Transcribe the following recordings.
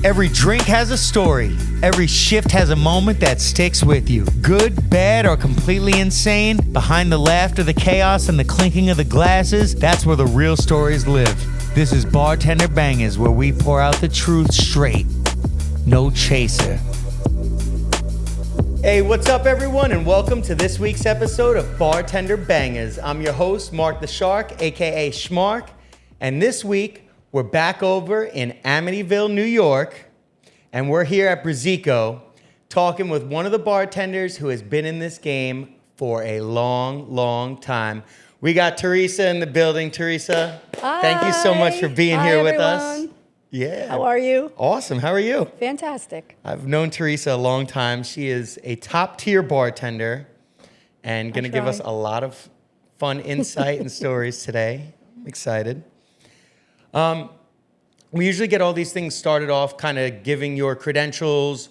Every drink has a story. Every shift has a moment that sticks with you. Good, bad, or completely insane, behind the laughter, the chaos, and the clinking of the glasses, that's where the real stories live. This is Bartender Bangers, where we pour out the truth straight. No chaser. Hey, what's up, everyone, and welcome to this week's episode of Bartender Bangers. I'm your host, Mark the Shark, aka Schmark, and this week, we're back over in Amityville, New York, and we're here at Brazico talking with one of the bartenders who has been in this game for a long, long time. We got Teresa in the building. Teresa, Hi. Thank you so much for being here with everyone. us. Yeah. How are you? Awesome. How are you? Fantastic. I've known Teresa a long time. She is a top-tier bartender and going to give us a lot of fun insight and stories today. I'm excited. We usually get all these things started off kind of giving your credentials,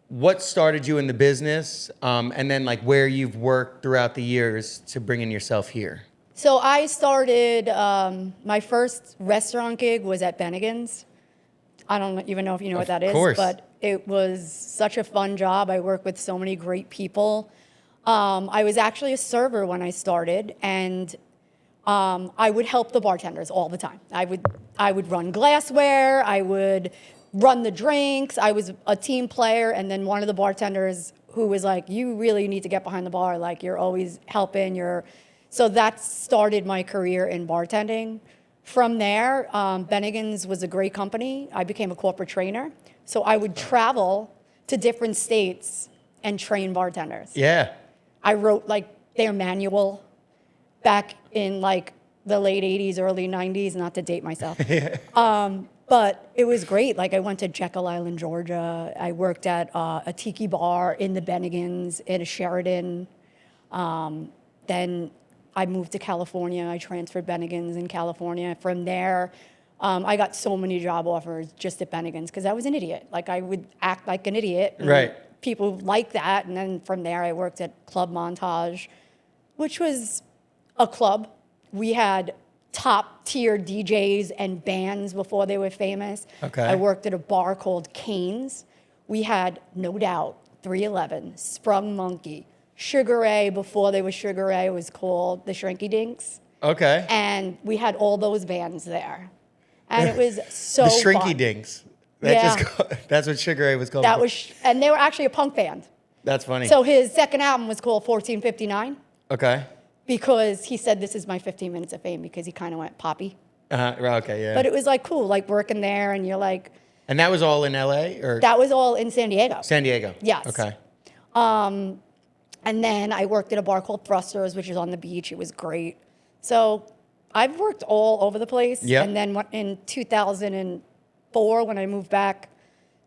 what started you in the business, and then like where you've worked throughout the years to bring in yourself here. So I started, my first restaurant gig was at Bennigan's. I don't even know if you know what that is, Of course. But it was such a fun job. I worked with so many great people. I was actually a server when I started, and I would help the bartenders all the time. I would run glassware. I would run the drinks. I was a team player. And then one of the bartenders who was like, you really need to get behind the bar. Like, you're always helping. So that started my career in bartending. From there, Bennigan's was a great company. I became a corporate trainer. So I would travel to different states and train bartenders. Yeah. I wrote like their manual back in like the late 80s, early 90s, not to date myself. But it was great. Like I went to Jekyll Island, Georgia. I worked at a tiki bar in the Bennigan's in a Sheridan. Then I moved to California. I transferred Bennigan's in California. From there, I got so many job offers just at Bennigan's because I was an idiot. Like I would act like an idiot. Right. People liked that. And then from there, I worked at Club Montage, which was a club. We had top tier DJs and bands before they were famous. Okay. I worked at a bar called Cane's. We had No Doubt, 311, Sprung Monkey, Sugar Ray. Before they were Sugar Ray, it was called the Shrinky Dinks. Okay. And we had all those bands there. And it was so The Shrinky fun. Dinks. Yeah. That's what Sugar Ray was called. And they were actually a punk band. That's funny. So his second album was called 1459. Okay. Because he said, this is my 15 minutes of fame, because he kind of went poppy. Okay, yeah. But it was like cool, like working there, and you're like. And that was all in LA or? That was all in San Diego. San Diego. Yes. Okay. And then I worked at a bar called Thrusters, which is on the beach. It was great. So I've worked all over the place. Yeah. And then in 2004, when I moved back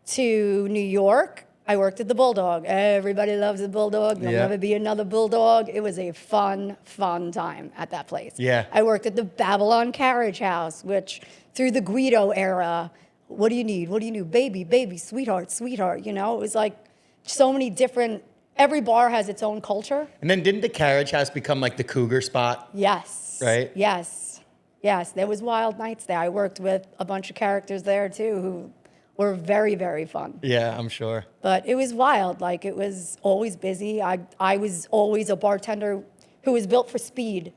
to New York, I worked at the Bulldog. Everybody loves the Bulldog. There'll never be another Bulldog. It was a fun, fun time at that place. Yeah. I worked at the Babylon Carriage House, which through the Guido era, what do you need? What do you need? Baby, baby, sweetheart, sweetheart. You know, it was like so many different, every bar has its own culture. And then didn't the Carriage House become like the cougar spot? Yes. Right? Yes. Yes. There was wild nights there. I worked with a bunch of characters there too who were very, very fun. Yeah, I'm sure. But it was wild. Like, it was always busy. I was always a bartender who was built for speed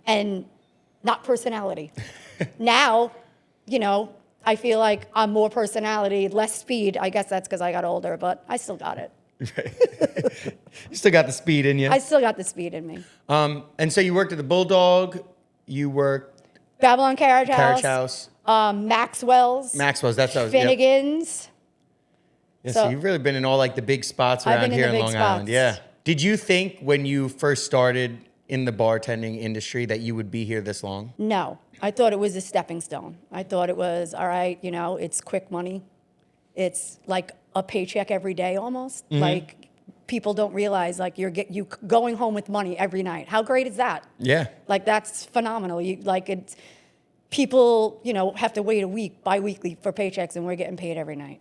and not personality. Now, you know, I feel like I'm more personality, less speed. I guess that's because I got older, but I still got it. You still got the speed in you. I still got the speed in me. And so you worked at the Bulldog. You worked Babylon Carriage House. Maxwell's. That's what I was. Finnegan's. Yeah, so you've really been in all like the big spots around here in Long Island. Yeah. Did you think when you first started in the bartending industry that you would be here this long? No. I thought it was a stepping stone. I thought it was, all right, you know, it's quick money. It's like a paycheck every day almost. Like, people don't realize, like, you going home with money every night. How great is that? Yeah. Like, that's phenomenal. People, you know, have to wait a week, bi-weekly for paychecks, and we're getting paid every night.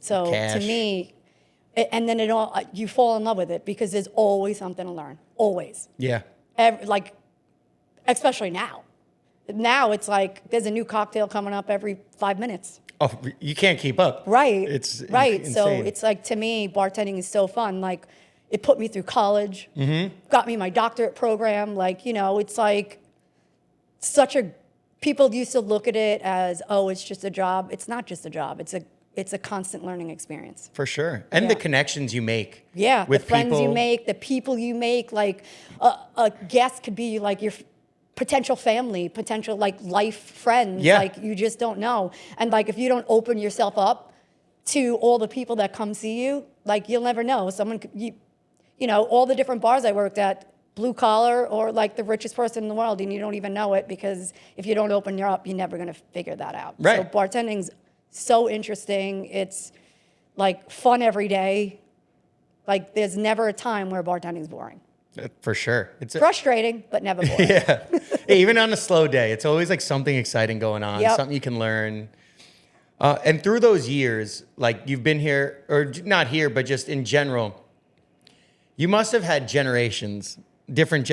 So Cash. to me, and then you fall in love with it because there's always something to learn. Always. Yeah. Especially now. Now it's like there's a new cocktail coming up every 5 minutes. Oh, you can't keep up. Right. It's right. insane. So it's like, to me, bartending is so fun. Like, it put me through college, got me my doctorate program. Like, it's like people used to look at it as, oh, it's just a job. It's not just a job. It's a constant learning experience. For sure. And the connections you make. Yeah, with the friends people. you make, the people you make. Like, a guest could be like your potential family, potential like life friends. Yeah. Like, you just don't know. And like, if you don't open yourself up to all the people that come see you, like, you'll never know. Someone could, all the different bars I worked at, blue collar or like the richest person in the world, and you don't even know it, because if you don't open your up, you're never going to figure that out. Right. So bartending's so interesting. It's like fun every day. Like, there's never a time where bartending's boring. For sure. It's Frustrating, but never boring. Yeah. Even on a slow day, it's always like something exciting going on, Yep. something you can learn. And through those years, like, you've been here, or not here, but just in general, you must have had generations, different,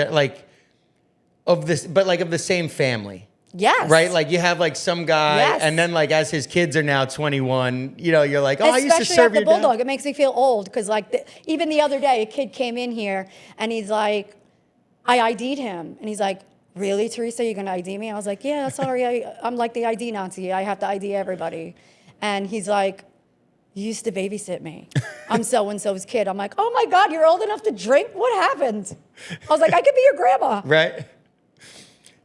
of this, but like of the same family. Yes. Right? Like, you have like some guy, Yes. and then like as his kids are now 21, you're like, oh, I used to Especially serve at the your dad. Bulldog. It makes me feel old, because like even the other day, a kid came in here and he's like, I ID'd him. And he's like, really, Teresa, you're going to ID me? I was like, yeah, sorry, I'm like the ID Nazi. I have to ID everybody. And he's like, you used to babysit me. I'm so-and-so's kid. I'm like, oh my God, you're old enough to drink? What happened? I was like, I could be your grandma. Right?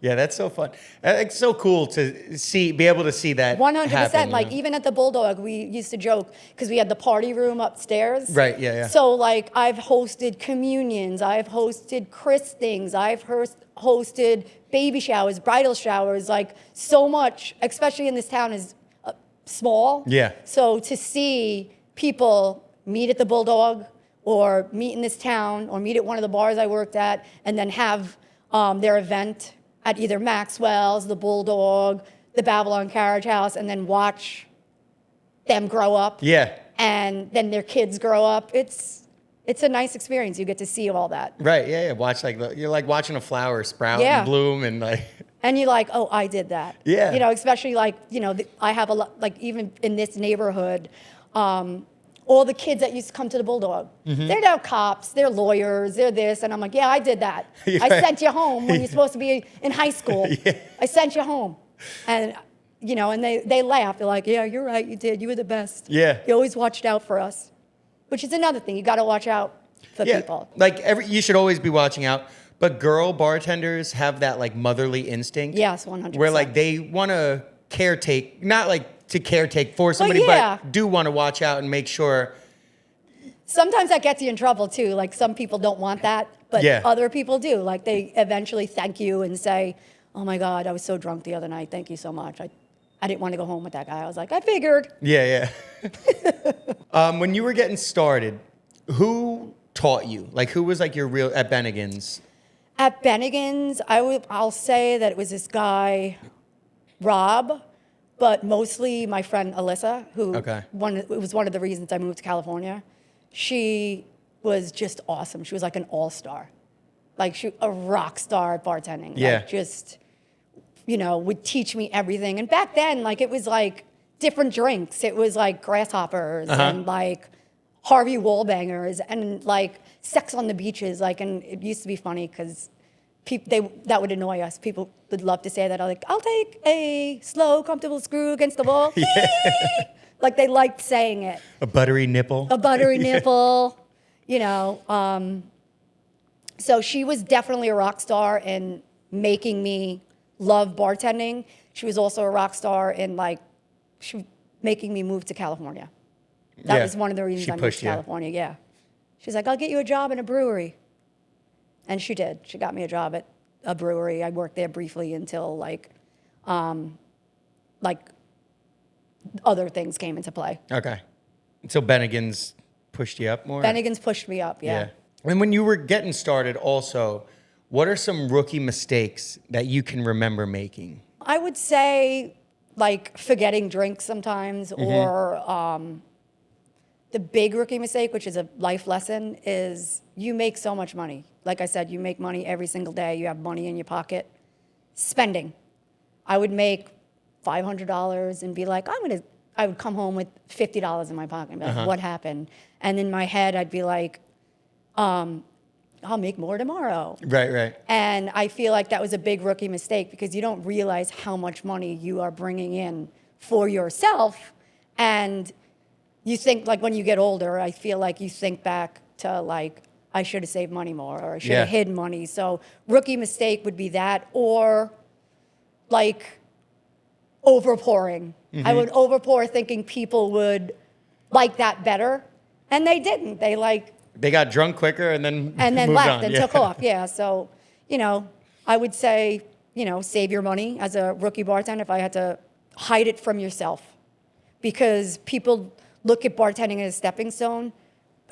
Yeah, that's so fun. It's so cool to be able to see that 100%. happen, Like, even at the Bulldog, we used to joke, because we had the party room upstairs. Right, yeah. So, like, I've hosted communions, I've hosted christenings, I've hosted baby showers, bridal showers, like, so much, especially in this town, is small. Yeah. So to see people meet at the Bulldog, or meet in this town, or meet at one of the bars I worked at, and then have their event at either Maxwell's, the Bulldog, the Babylon Carriage House, and then watch them grow up. Yeah. And then their kids grow up. It's a nice experience. You get to see all that. Right, yeah. Watch you're like watching a flower sprout Yeah. and bloom, and like. And you're like, oh, I did that. Yeah. Especially like, I have a lot, like, even in this neighborhood, all the kids that used to come to the Bulldog, they're now cops, they're lawyers, they're this. And I'm like, yeah, I did that. Yeah. I sent you home when you're supposed to be in high school. Yeah. I sent you home. And, and they laugh. They're like, yeah, you're right, you did. You were the best. Yeah. You always watched out for us, which is another thing. You got to watch out for people. Like, you should always be watching out. But girl bartenders have that like motherly instinct. Yes, 100%. Where like they want to caretake, not like to caretake for somebody, yeah. but do want to watch out and make sure. Sometimes that gets you in trouble too. Like, some people don't want that, but Yeah. other people do. Like, they eventually thank you and say, oh my God, I was so drunk the other night. Thank you so much. I didn't want to go home with that guy. I was like, I figured. Yeah. When you were getting started, who taught you? Like, who was like your real at Bennigan's? At Bennigan's, I'll say that it was this guy, Rob, but mostly my friend Alyssa, who Okay. it was one of the reasons I moved to California. She was just awesome. She was like an all-star, like a rock star at bartending. Yeah. Like, just, would teach me everything. And back then, like, it was like different drinks. It was like grasshoppers and like Harvey Wallbangers and like sex on the beaches. Like, and it used to be funny because that would annoy us. People would love to say that. I'm like, I'll take a slow, comfortable screw against the wall. Like, they liked saying it. A buttery nipple. A buttery nipple, So she was definitely a rock star in making me love bartending. She was also a rock star in making me move to California. That was one of the reasons I moved to California. Yeah. She's like, I'll get you a job in a brewery. And she did. She got me a job at a brewery. I worked there briefly until other things came into play. Okay. So Bennigan's pushed you up more? Bennigan's pushed me up, yeah. And when you were getting started also, what are some rookie mistakes that you can remember making? I would say, like, forgetting drinks sometimes, or the big rookie mistake, which is a life lesson, is you make so much money. Like I said, you make money every single day. You have money in your pocket. Spending. I would make $500 and be like, I would come home with $50 in my pocket and be like, what happened? And in my head, I'd be like, I'll make more tomorrow. Right. And I feel like that was a big rookie mistake because you don't realize how much money you are bringing in for yourself. And you think, like, when you get older, I feel like you think back to, like, I should have saved money more, or I should have hid money. So rookie mistake would be that, or like overpouring. I would overpour thinking people would like that better, and they didn't. They got drunk quicker and then moved left on. and took off. Yeah. So, I would say, save your money as a rookie bartender if I had to hide it from yourself, because people look at bartending as a stepping stone,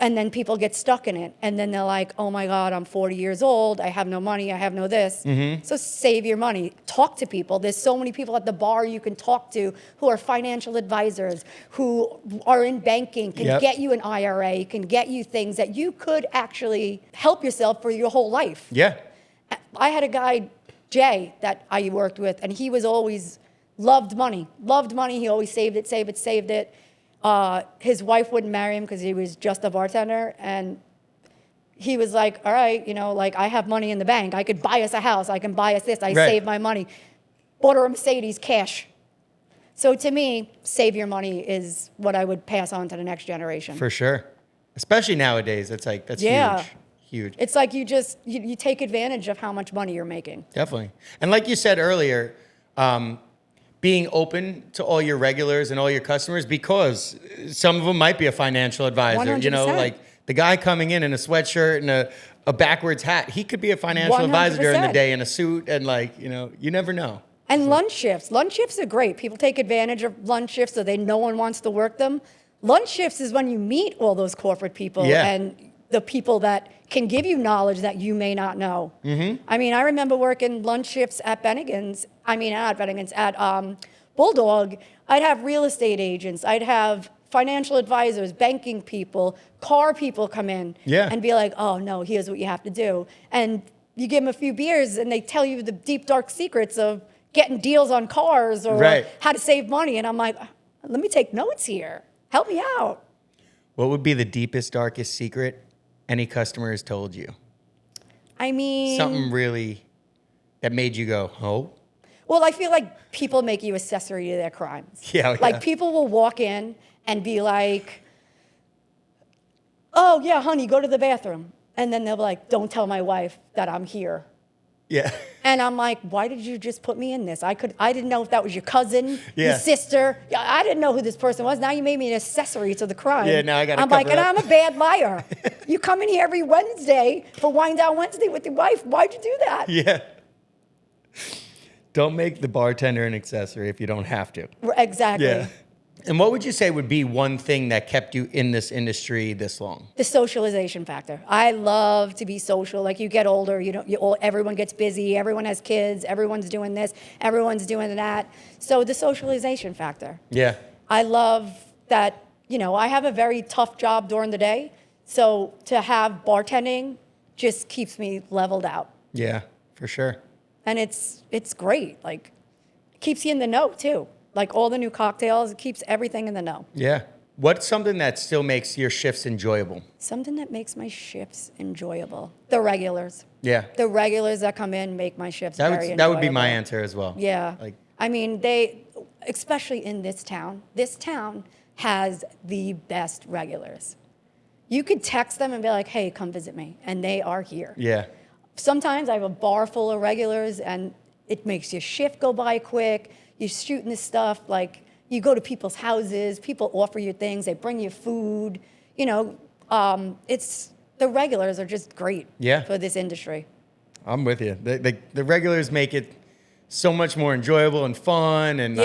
and then people get stuck in it. And then they're like, oh my God, I'm 40 years old. I have no money. I have no this. So save your money. Talk to people. There's so many people at the bar you can talk to who are financial advisors, who are in banking, can get you an IRA, can get you things that you could actually help yourself for your whole life. Yeah. I had a guy, Jay, that I worked with, and he was always loved money. He always saved it. His wife wouldn't marry him because he was just a bartender, and he was like, all right, I have money in the bank. I could buy us a house. I can buy us this. I save my money. Bought her a Mercedes cash. So to me, save your money is what I would pass on to the next generation. For sure. Especially nowadays. That's huge. It's like you take advantage of how much money you're making. Definitely. And like you said earlier, being open to all your regulars and all your customers, because some of them might be a financial advisor. 100%. Like the guy coming in a sweatshirt and a backwards hat, he could be a financial advisor during the day in a suit, and you never know. And lunch shifts are great. People take advantage of lunch shifts so no one wants to work them. Lunch shifts is when you meet all those corporate people and the people that can give you knowledge that you may not know. I mean, I remember working lunch shifts at at Bulldog. I'd have real estate agents. I'd have financial advisors, banking people, car people come in and be like, oh, no, here's what you have to do. And you give them a few beers and they tell you the deep, dark secrets of getting deals on cars or how to save money. And I'm like, let me take notes here. Help me out. What would be the deepest, darkest secret any customer has told you? I mean, something really that made you go, oh? Well, I feel like people make you accessory to their crimes. Like people will walk in and be like, oh yeah, honey, go to the bathroom. And then they'll be like, don't tell my wife that I'm here. Yeah. And I'm like, why did you just put me in this? I didn't know if that was your cousin, your sister. I didn't know who this person was. Now you made me an accessory to the crime. Yeah, now I got to I'm like, and I'm a bad liar. You come in here every Wednesday for Wine Down Wednesday with your wife. Why'd you do that? Yeah. Don't make the bartender an accessory if you don't have to. Exactly. Yeah. And what would you say would be one thing that kept you in this industry this long? The socialization factor. I love to be social. Like you get older, everyone gets busy, everyone has kids, everyone's doing this, everyone's doing that. So the socialization factor. Yeah. I love that, I have a very tough job during the day. So to have bartending just keeps me leveled out. Yeah, for sure. And it's great. Like it keeps you in the know too. Like all the new cocktails, it keeps everything in the know. Yeah. What's something that still makes your shifts enjoyable? Something that makes my shifts enjoyable. The regulars. Yeah. The regulars that come in make my shifts very enjoyable. That would be my answer as well. Yeah. I mean, especially in this town has the best regulars. You could text them and be like, hey, come visit me. And they are here. Yeah. Sometimes I have a bar full of regulars and it makes your shift go by quick. You're shooting this stuff, like you go to people's houses, people offer you things, they bring you food. The regulars are just great for this industry. I'm with you. The regulars make it so much more enjoyable and fun, and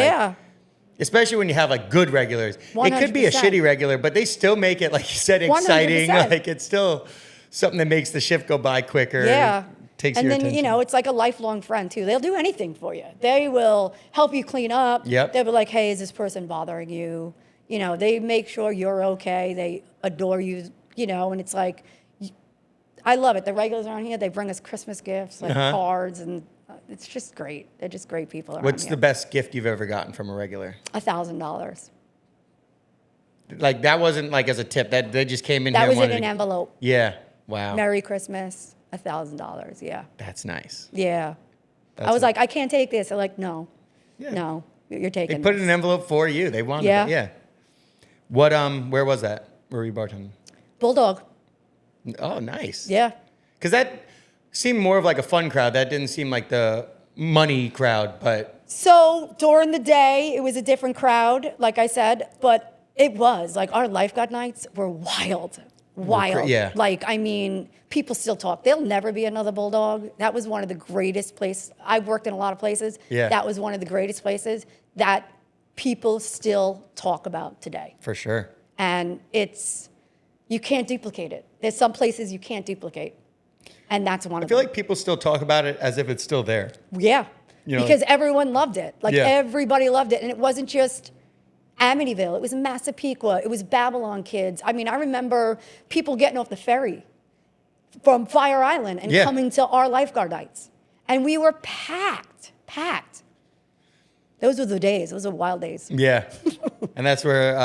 especially when you have like good regulars. 100%. It could be a shitty regular, but they still make it, like you said, exciting. 100%. Like it's still something that makes the shift go by quicker. Yeah. Takes and your then, attention. It's like a lifelong friend, too. They'll do anything for you. They will help you clean up. Yep. They'll be like, hey, is this person bothering you? They make sure you're okay. They adore you, and it's like, I love it. The regulars around here, they bring us Christmas gifts, like cards, and it's just great. They're just great people around here. What's the best gift you've ever gotten from a regular? $1,000. Like that wasn't like as a tip. That they just came in That here. was and in wanted an envelope. Yeah. Wow. Merry Christmas, $1,000. Yeah. That's nice. Yeah. That's I was like, I can't take this. They're like, no, Yeah. no, you're They taking put it this. in an envelope for you. They wanted Yeah. it. Yeah. What where was that? Where were you bartending? Bulldog. Oh, nice. Yeah. Because that seemed more of like a fun crowd. That didn't seem like the money crowd, but So during the day, it was a different crowd, like I said, but it was like our lifeguard nights were wild, wild. yeah. Like, I mean, people still talk. There'll never be another Bulldog. That was one of the greatest places. I've worked in a lot of places. Yeah. That was one of the greatest places that people still talk about today. for sure. And you can't duplicate it. There's some places you can't duplicate. And that's one I of feel them. like people still talk about it as if it's still there. Yeah. You know, Because everyone loved it. Like Yeah. everybody loved it. And it wasn't just Amityville. It was Massapequa. It was Babylon Kids. I mean, I remember people getting off the ferry from Fire Island and Yeah. coming to our lifeguard nights. And we were packed. Those were the days. Those were wild days. Yeah. And that's where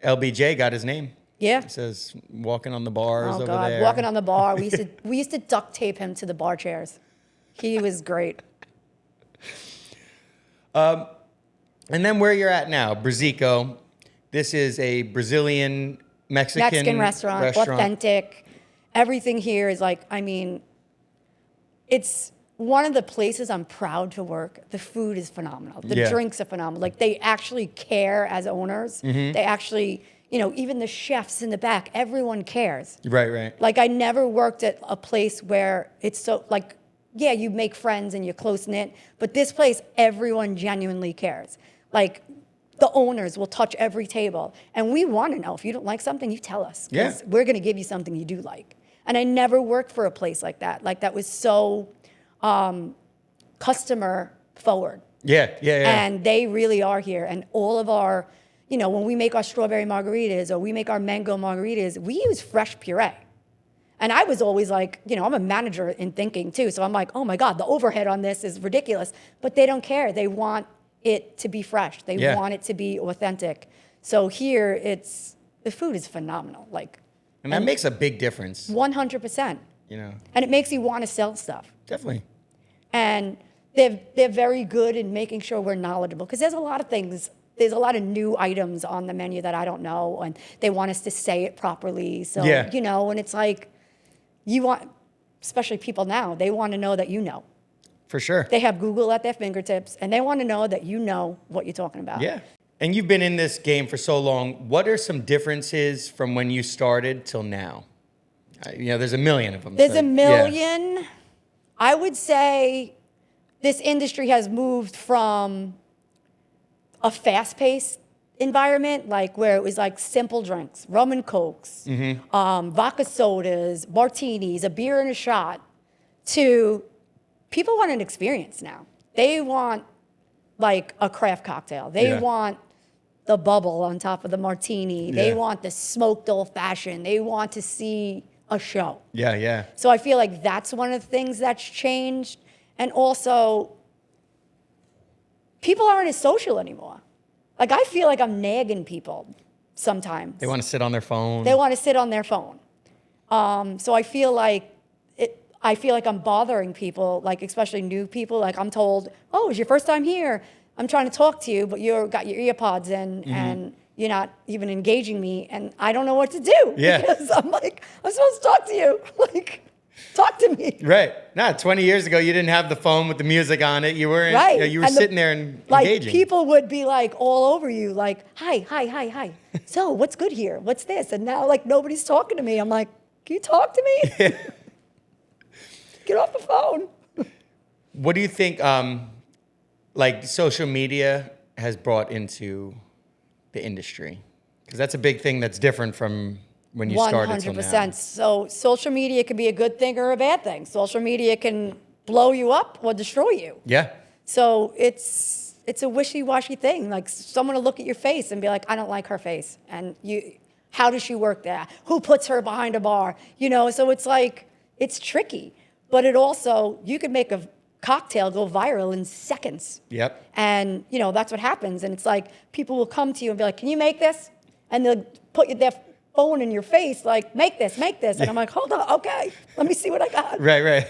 LBJ got his name. Yeah. It says walking on the bars Oh over God, there. walking on the bar. We used to duct tape him to the bar chairs. He was great. And then where you're at now, Brazico. This is a Brazilian Mexican restaurant, authentic. Everything here is like, I mean, it's one of the places I'm proud to work. The food is phenomenal. The Yeah. drinks are phenomenal. Like they actually care as owners. Mm-hmm. They actually, even the chefs in the back, everyone cares. Right. Like I never worked at a place where it's so like, yeah, you make friends and you're close knit, but this place, everyone genuinely cares. Like the owners will touch every table, and we want to know if you don't like something, you tell us, because we're going to give you something you do like. And I never worked for a place like that. Like that was so customer forward. Yeah. And they really are here. And all of our, when we make our strawberry margaritas or we make our mango margaritas, we use fresh puree. And I was always like, I'm a manager in thinking too. So I'm like, oh my God, the overhead on this is ridiculous. But they don't care. They want it to be fresh. They want it to be authentic. So here the food is phenomenal. And that makes a big difference. 100%. And it makes you want to sell stuff. Definitely. And they're very good in making sure we're knowledgeable, because there's a lot of things. There's a lot of new items on the menu that I don't know, and they want us to say it properly. So, and it's like, you want, especially people now, they want to know that you know. For sure. They have Google at their fingertips, and they want to know that you know what you're talking about. Yeah. And you've been in this game for so long. What are some differences from when you started till now? There's a million of them. There's a million. Yeah. I would say this industry has moved from a fast-paced environment, like where it was like simple drinks, rum and cokes, vodka sodas, martinis, a beer and a shot, to people want an experience now. They want like a craft cocktail. They want the bubble on top of the martini. Yeah. They want the smoked old fashioned. They want to see a show. Yeah. So I feel like that's one of the things that's changed. And also, people aren't as social anymore. Like, I feel like I'm nagging people sometimes. They want to sit on their phone. They want to sit on their phone. So I feel like I'm bothering people, like especially new people. Like I'm told, oh, it's your first time here. I'm trying to talk to you, but you've got your ear pods in and you're not even engaging me, and I don't know what to do. Yeah. Because I'm like, I'm supposed to talk to you. Like, talk to me. Right. 20 years ago, you didn't have the phone with the music on it. You weren't, right. You were sitting there and like, engaging. People would be like all over you, like, hi. So what's good here? What's this? And now like nobody's talking to me. I'm like, can you talk to me? Yeah. Get off the phone. What do you think, like social media has brought into the industry? Because that's a big thing that's different from when you started till now. 100%. So social media can be a good thing or a bad thing. Social media can blow you up or destroy you. Yeah. So it's a wishy-washy thing. Like someone will look at your face and be like, I don't like her face. And how does she work there? Who puts her behind a bar? So it's like, it's tricky. But it also, you could make a cocktail go viral in seconds. Yep. And, you know, that's what happens. And it's like people will come to you and be like, can you make this? And they'll put their phone in your face, like, make this. And I'm like, hold on, okay, let me see what I got. Right.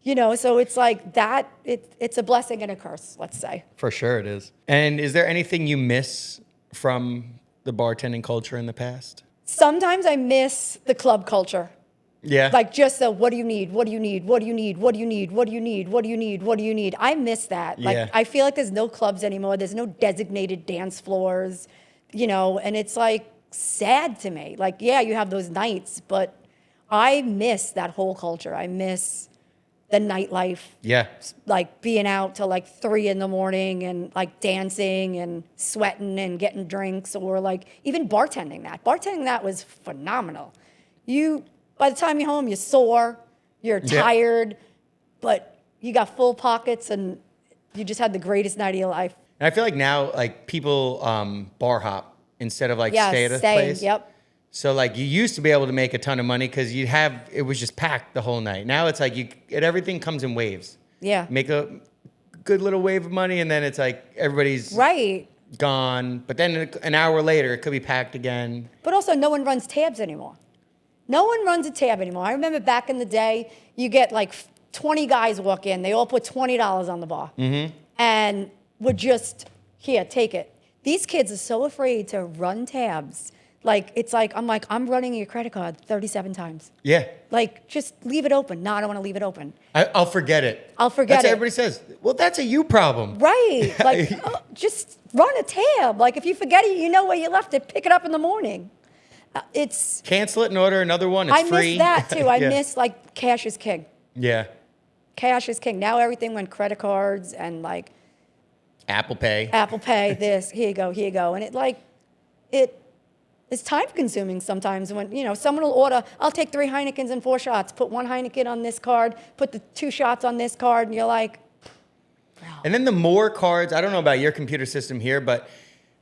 You know, so it's like that, it's a blessing and a curse, let's say. For sure it is. And is there anything you miss from the bartending culture in the past? Sometimes I miss the club culture. Yeah. Like just the, what do you need? What do you need? What do you need? What do you need? What do you need? What do you need? What do you need? I miss that. Like, Yeah. I feel like there's no clubs anymore. There's no designated dance floors, you know, and it's like sad to me. Like, yeah, you have those nights, but I miss that whole culture. I miss the nightlife. Yeah. Like being out till like 3 a.m. and like dancing and sweating and getting drinks, or like even bartending that. Bartending that was phenomenal. By the time you're home, you're sore, you're tired, but you got full pockets and you just had the greatest night of your life. And I feel like now, like, people bar hop instead of like stay at a place. Yep. So like you used to be able to make a ton of money because it was just packed the whole night. Now it's like everything comes in waves. Yeah. Make a good little wave of money, and then it's like everybody's gone. But then an hour later, it could be packed again. But also, no one runs tabs anymore. No one runs a tab anymore. I remember back in the day, you get like 20 guys walk in. They all put $20 on the bar. Mm-hmm. And would just, here, take it. These kids are so afraid to run tabs. Like, it's like, I'm running your credit card 37 times. Yeah. Like, just leave it open. No, I don't want to leave it open. I'll forget it. I'll forget That's what everybody says. Well, that's a you problem. Right. Like, just run a tab. Like, if you forget it, you know where you left it. Pick it up in the morning. It's cancel it and order another one. It's free. I miss that too. I miss like cash is king. Yeah. Cash is king. Now everything went credit cards and like Apple Pay. This, here you go. And it's time consuming sometimes when, you know, someone will order, I'll take 3 Heinekens and 4 shots, put 1 Heineken on this card, put the 2 shots on this card, and you're like, bro. And then the more cards, I don't know about your computer system here, but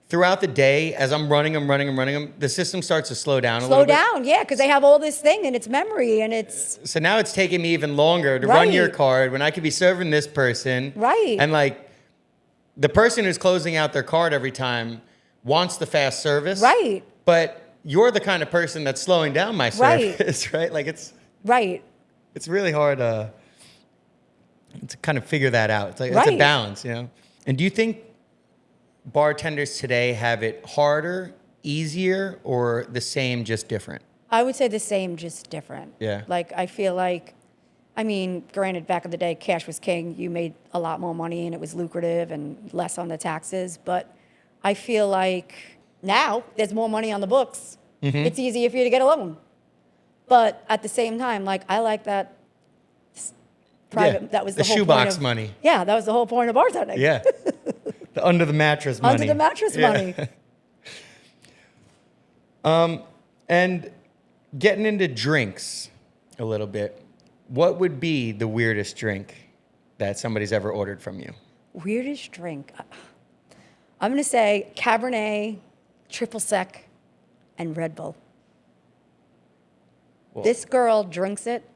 throughout the day, as I'm running them, the system starts to slow down a little bit. Slow down, yeah, because they have all this thing in its memory, and it's... So now it's taking me even longer to run your card when I could be serving this person. Right. And like, the person who's closing out their card every time wants the fast service. Right. But you're the kind of person that's slowing down my service, right? Like it's... Right. It's really hard to kind of figure that out. It's like it's a balance, you know? And do you think bartenders today have it harder, easier, or the same, just different? I would say the same, just different. Yeah. Like, I feel like, I mean, granted, back in the day, cash was king. You made a lot more money and it was lucrative and less on the taxes. But I feel like now there's more money on the books. Mm-hmm. It's easier for you to get a loan. But at the same time, like, I like that private, that was the whole shoebox point of, money. Yeah, that was the whole point of bartending. Yeah. The under the mattress money. Under the mattress money. And getting into drinks a little bit, what would be the weirdest drink that somebody's ever ordered from you? Weirdest drink? I'm going to say Cabernet, triple sec, and Red Bull. Well, this girl drinks it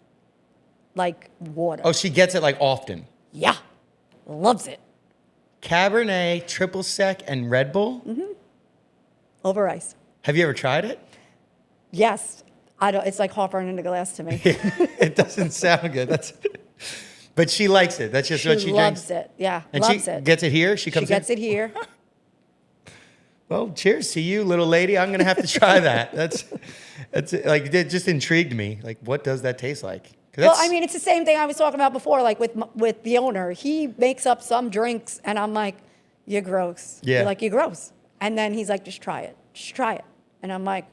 like water. Oh, she gets it like often? Yeah. Loves it. Cabernet, triple sec, and Red Bull? Mm-hmm. Over ice. Have you ever tried it? Yes. I don't. It's like heartburn in a glass to me. It doesn't sound good. But she likes it. That's just what she drinks. She loves it. Yeah, and loves she it. Gets it here? She gets it here. Well, cheers to you, little lady. I'm gonna have to try that. That's like, it just intrigued me. Like, what does that taste like? Well, I mean, it's the same thing I was talking about before, like with the owner. He makes up some drinks, and I'm like, you're gross. Yeah. You're like, you're gross. And then he's like, just try it. Just try it. And I'm like,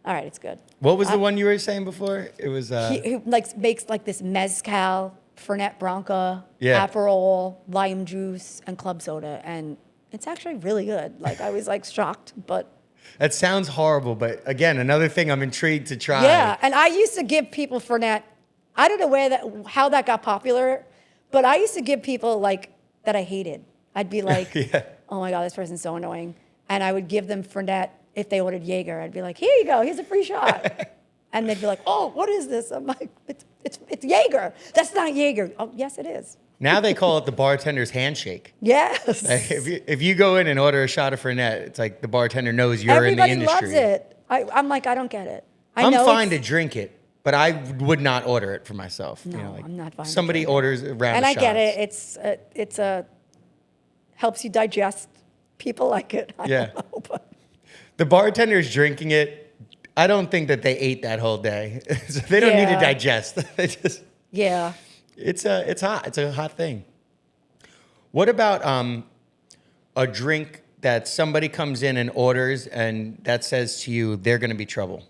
all right, it's good. What was the one you were saying before? It was... He like makes like this mezcal, Fernet Branca, yeah. Aperol, lime juice, and club soda. And it's actually really good. Like, I was like shocked, but... That sounds horrible, but again, another thing I'm intrigued to try. Yeah, and I used to give people Fernet. I don't know how that got popular, but I used to give people like that I hated. I'd be like, yeah. Oh my God, this person's so annoying. And I would give them Fernet if they ordered Jaeger. I'd be like, here you go, here's a free shot. And they'd be like, oh, what is this? I'm like, it's Jaeger. That's not Jaeger. Oh, yes, it is. Now they call it the bartender's handshake. Yes. Like if you go in and order a shot of Fernet, it's like the bartender knows you're Everybody in the industry. loves it. I'm like, I don't get it. I'm fine to drink it, but I would not order it for myself. No, you know, like I'm not fine. Somebody orders a round and of I shots. get it. It's a helps you digest. People like it. I don't know, but. The bartender's drinking it. I don't think that they ate that whole day. So they don't need to digest. They just it's hot. It's a hot thing. What about a drink that somebody comes in and orders and that says to you they're going to be trouble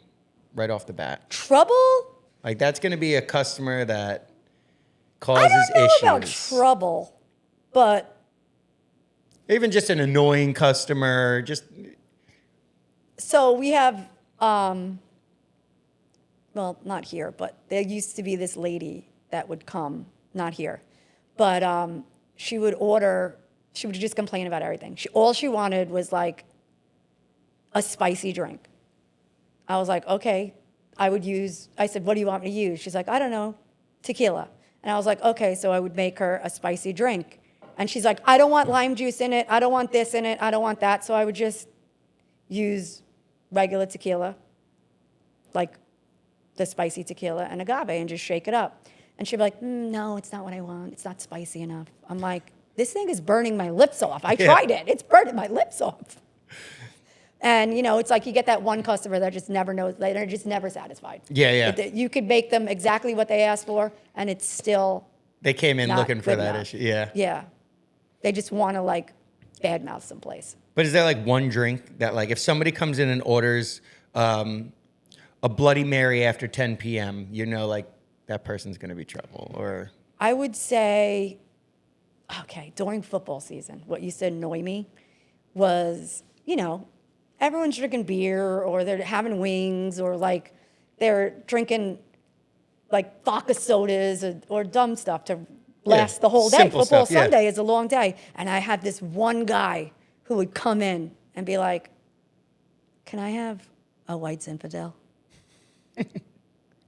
right off the bat? Trouble? Like that's going to be a customer that causes I don't know issues. about trouble, but even just an annoying customer. Just so we have. Well, not here, but there used to be this lady that would come, not here, but she would order, she would just complain about everything. All she wanted was like a spicy drink. I was like, okay, I said, what do you want me to use? She's like, I don't know, tequila. And I was like, okay, so I would make her a spicy drink. And she's like, I don't want lime juice in it. I don't want this in it. I don't want that. So I would just use regular tequila, like the spicy tequila and agave, and just shake it up. And she'd be like, no, it's not what I want. It's not spicy enough. I'm like, this thing is burning my lips off. I tried it. It's burning my lips off. And, you know, it's like you get that one customer that just never knows. They're just never satisfied. Yeah. You could make them exactly what they asked for, and it's still They came in not looking for good that enough. issue. Yeah. Yeah. They just want to, like, badmouth someplace. But is there like one drink that like if somebody comes in and orders a Bloody Mary after 10 p.m., you know, like that person's going to be trouble? Or I would say, okay, during football season, what used to annoy me was, you know, everyone's drinking beer or they're having wings or like they're drinking like vodka sodas or dumb stuff to last the whole day. Simple Football stuff, Sunday is a long day. And I had this one guy who would come in and be like, can I have a white Zinfandel?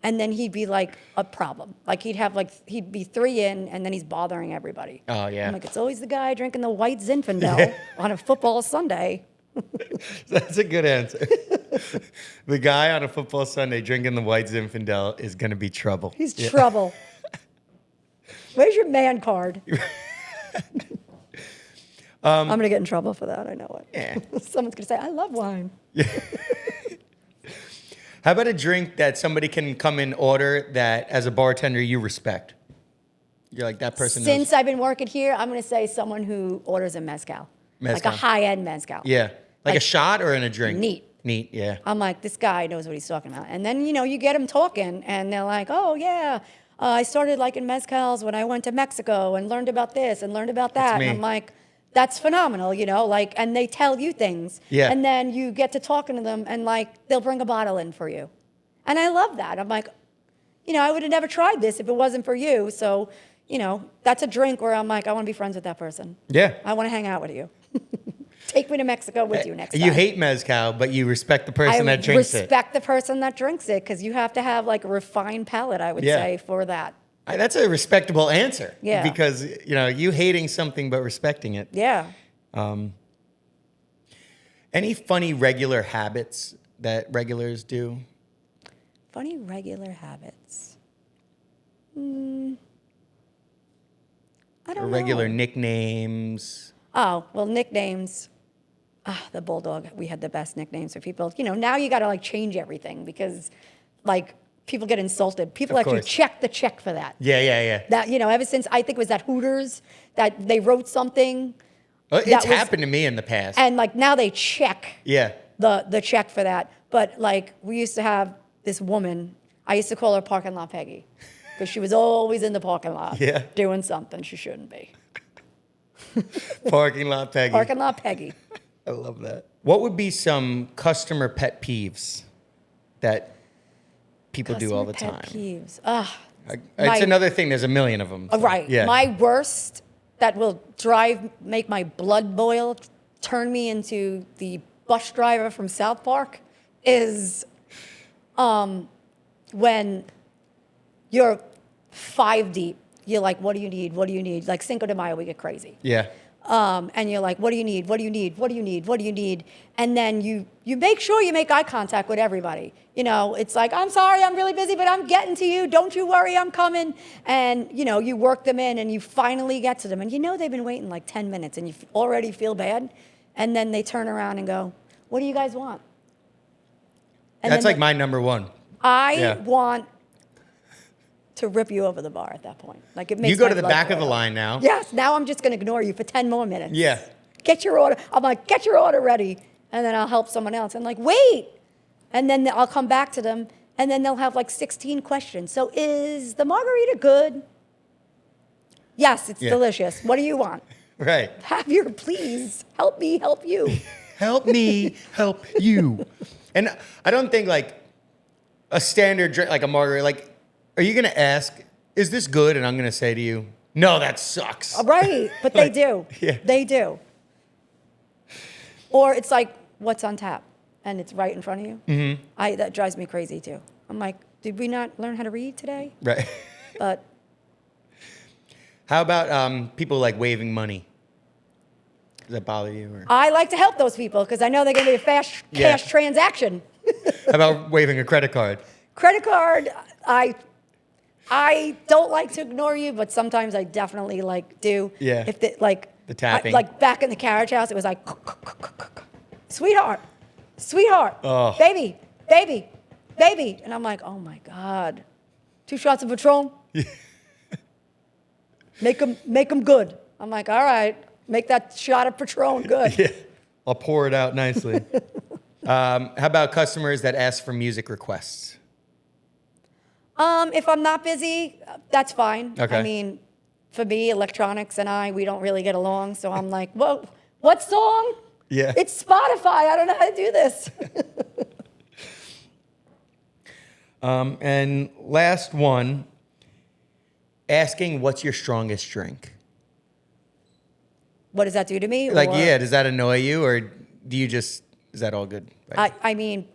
And then he'd be like a problem. Like he'd be 3 in and then he's bothering everybody. Oh, yeah. I'm like, it's always the guy drinking the white Zinfandel on a football Sunday. That's a good answer. The guy on a football Sunday drinking the white Zinfandel is going to be trouble. He's trouble. Where's your man card? I'm going to get in trouble for that. I know it. Yeah. Someone's going to say, I love wine. How about a drink that somebody can come in order that as a bartender you respect? You're like, that person Since I've been working here, I'm going to say someone who orders a mezcal. Like a high-end mezcal. Yeah. Like a shot or in a drink? Neat, yeah. I'm like, this guy knows what he's talking about. And then, you know, you get them talking, and they're like, oh, yeah, I started liking mezcals when I went to Mexico and learned about this and learned about that. And I'm like, that's phenomenal, you know, like, and they tell you things. Yeah. And then you get to talking to them, and, like, they'll bring a bottle in for you. And I love that. I'm like, you know, I would have never tried this if it wasn't for you. So, you know, that's a drink where I'm like, I want to be friends with that person. Yeah. I want to hang out with you. Take me to Mexico with you next time. You hate mezcal, but you respect the person that drinks it. I respect the person that drinks it because you have to have like a refined palate, I would say, for that. That's a respectable answer. Yeah. Because, you know, you hating something but respecting it. Yeah. Any funny regular habits that regulars do? Funny regular habits. I don't know. Regular nicknames. Oh, well, nicknames. The Bulldog. We had the best nicknames for people. You know, now you got to like change everything because like people get insulted. People actually check the check for that. Yeah. That, you know, ever since I think it was that Hooters that they wrote something. It's happened to me in the past. And like now they check the check for that. But like we used to have this woman, I used to call her parking lot Peggy because she was always in the parking lot doing something she shouldn't be. Parking lot Peggy. Parking lot Peggy. I love that. What would be some customer pet peeves that people do all the time? Peeves. It's another thing. There's a million of them. So, right. Yeah. My worst that will make my blood boil, turn me into the bus driver from South Park is when you're 5 deep you're like, what do you need? What do you need? Like Cinco de Mayo, we get crazy. Yeah. And you're like, what do you need? What do you need? What do you need? What do you need? And then you make sure you make eye contact with everybody. You know, it's like, I'm sorry, I'm really busy, but I'm getting to you. Don't you worry, I'm coming. And, you know, you work them in and you finally get to them. And you know they've been waiting like 10 minutes and you already feel bad. And then they turn around and go, what do you guys want? And That's like my number one. I want to rip you over the bar at that point. Like it makes You go my to the blood back of the boil. line now. Yes, now I'm just going to ignore you for 10 more minutes. Yeah. Get your order. I'm like, get your order ready. And then I'll help someone else. I'm like, wait. And then I'll come back to them. And then they'll have like 16 questions. So is the margarita good? Yes, it's delicious. What do you want? Right. Have your, please help me help you. Help me help you. And I don't think like a standard drink, like a margarita, like, are you going to ask, is this good? And I'm going to say to you, no, that sucks. Right. But they do. Yeah. They do. Or it's like, what's on tap? And it's right in front of you. Mm-hmm. That drives me crazy too. I'm like, did we not learn how to read today? Right. But how about people like waving money? Does that bother you? Or? I like to help those people because I know they're going to be a fast cash transaction. How about waving a credit card? Credit card, I don't like to ignore you, but sometimes I definitely like do. Yeah. If the tapping. like back in the Carriage House, it was like, sweetheart, Oh. baby, and I'm like, oh my God, 2 shots of Patron. Make them good. I'm like, all right, make that shot of Patron good. Yeah. I'll pour it out nicely. How about customers that ask for music requests? If I'm not busy, that's fine. Okay. I mean, for me, electronics and we don't really get along. So I'm like, whoa, what song? Yeah. It's Spotify. I don't know how to do this. And last one, asking what's your strongest drink? What does that do to me? Like, Or- yeah, does that annoy you or do you just, is that all good? I mean,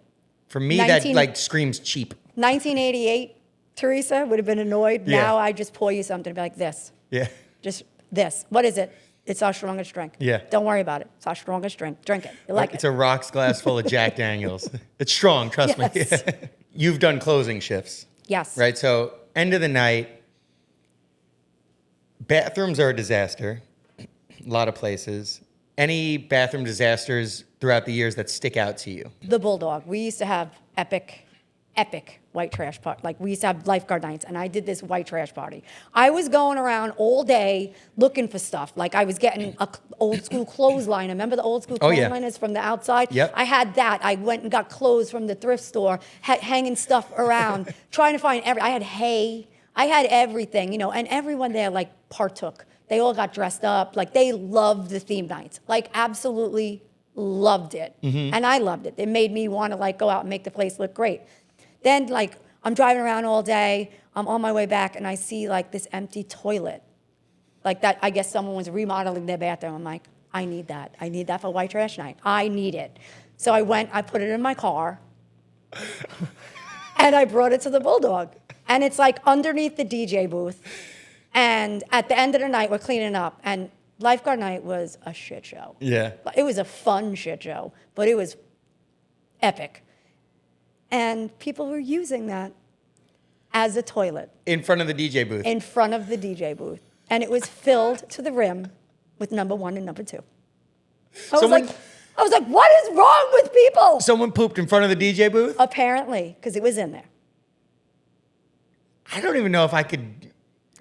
For me, 19 that like screams cheap. 1988, Teresa would have been annoyed. Yeah. Now I just pour you something and be like, this. Yeah. Just this. What is it? It's our strongest drink. Yeah. Don't worry about it. It's our strongest drink. Drink it. You like It's it. a rocks glass full of Jack Daniels. It's strong, trust Yes. me. You've done closing shifts, Yes. right? So end of the night, bathrooms are a disaster. A lot of places. Any bathroom disasters throughout the years that stick out to you? The Bulldog. We used to have epic white trash party. Like we used to have lifeguard nights, and I did this white trash party. I was going around all day looking for stuff. Like I was getting a old school clothesline. Remember the old school Oh, yeah. clothesliners from the outside? Yep. I had that. I went and got clothes from the thrift store, hanging stuff around, trying to find I had hay. I had everything, you know, and everyone there like partook. They all got dressed up. Like they loved the theme nights. Like absolutely loved it. And I loved it. It made me want to like go out and make the place look great. Then like I'm driving around all day. I'm on my way back and I see like this empty toilet. Like that, I guess someone was remodeling their bathroom. I'm like, I need that. I need that for white trash night. I need it. So I went, I put it in my car and I brought it to the Bulldog. And it's like underneath the DJ booth. And at the end of the night, we're cleaning up. And lifeguard night was a shit show. Yeah. It was a fun shit show, but it was epic. And people were using that as a toilet. In front of the DJ booth. In front of the DJ booth. And it was filled to the rim with number 1 and number 2. I was like, what is wrong with people? Someone pooped in front of the DJ booth? Apparently, because it was in there. I don't even know if I could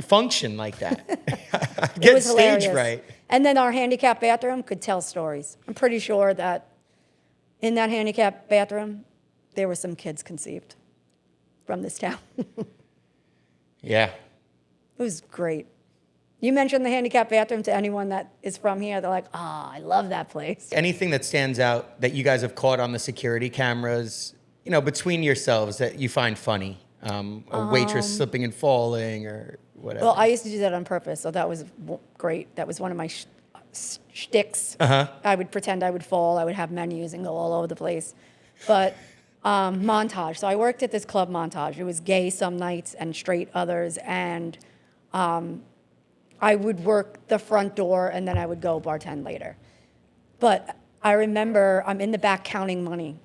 function like that. It Get was stage hilarious. right. And then our handicapped bathroom could tell stories. I'm pretty sure that in that handicapped bathroom, there were some kids conceived from this town. Yeah. It was great. You mentioned the handicapped bathroom to anyone that is from here, they're like, I love that place. Anything that stands out that you guys have caught on the security cameras, you know, between yourselves that you find funny? A waitress slipping and falling or whatever. Well, I used to do that on purpose, so that was great. That was one of my shticks. I would pretend I would fall. I would have menus and go all over the place. But Montage. So I worked at this Club Montage. It was gay some nights and straight others. And I would work the front door and then I would go bartend later. But I remember I'm in the back counting money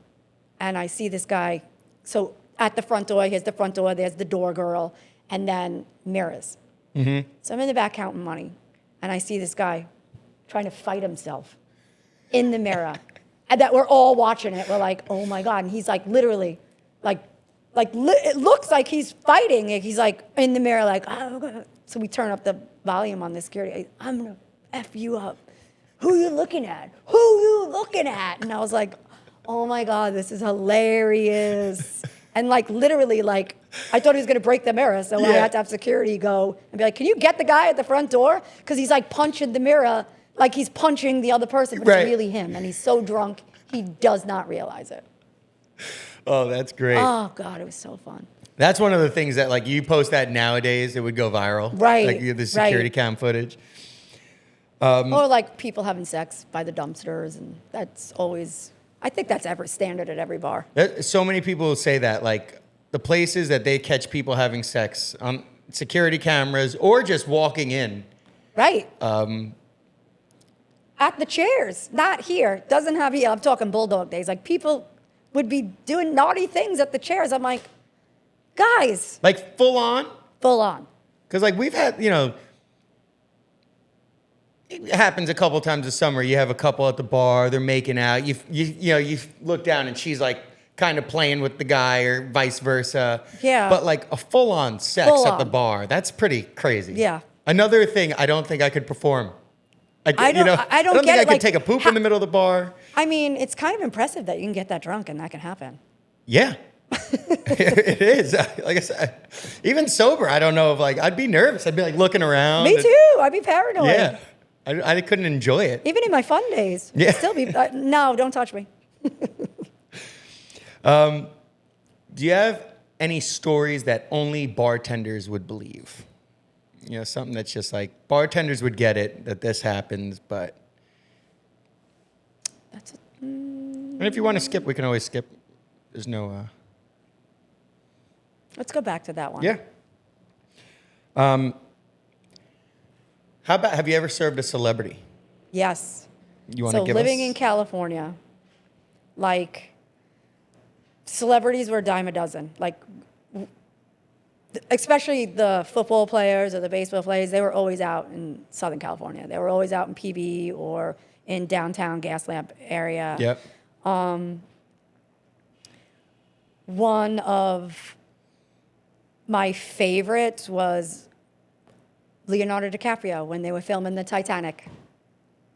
and I see this guy. So at the front door, here's the front door, there's the door girl, and then mirrors. Mm-hmm. So I'm in the back counting money and I see this guy trying to fight himself in the mirror. And that we're all watching it. We're like, oh my God. And he's like literally, it looks like he's fighting. He's like in the mirror, like, oh. So we turn up the volume on the security. I'm gonna F you up. Who you looking at? Who you looking at? And I was like, oh my God, this is hilarious. And like literally, like I thought he was gonna break the mirror, so I had to have security go and be like, can you get the guy at the front door? Because he's like punching the mirror, like he's punching the other person, but it's really him, and he's so drunk he does not realize it. Oh, that's great. Oh God, it was so fun. That's one of the things that, like, you post that nowadays, it would go viral. Right. Like the security cam footage. Or like people having sex by the dumpsters, and that's always, I think that's ever standard at every bar. So many people say that, like the places that they catch people having sex on security cameras or just walking in. Right. At the chairs, not here. Doesn't have here. I'm talking Bulldog days. Like people would be doing naughty things at the chairs. I'm like, guys. Like full on? Full on. Because like we've had, it happens a couple times this summer. You have a couple at the bar, they're making out. You look down and she's like kind of playing with the guy or vice versa. Yeah. But like a full on sex at the bar, that's pretty crazy. Yeah. Another thing I don't think I could perform. I don't think get I it. could take a poop in the middle of the bar. I mean, it's kind of impressive that you can get that drunk and that can happen. Yeah. It is. Like I said, even sober, I don't know if like I'd be nervous. I'd be like looking around. Me too. I'd be paranoid. Yeah. I couldn't enjoy it. Even in my fun days. Yeah. I'd still be, no, don't touch me. Do you have any stories that only bartenders would believe? Something that's just like bartenders would get it that this happens, but. And if you want to skip, we can always skip. There's no. Let's go back to that one. Yeah. How about, have you ever served a celebrity? Yes. You want to give living us? in California, like, celebrities were a dime a dozen. Like, especially the football players or the baseball players, they were always out in Southern California. They were always out in PB or in downtown Gaslamp area. Yep. One of my favorites was Leonardo DiCaprio when they were filming the Titanic.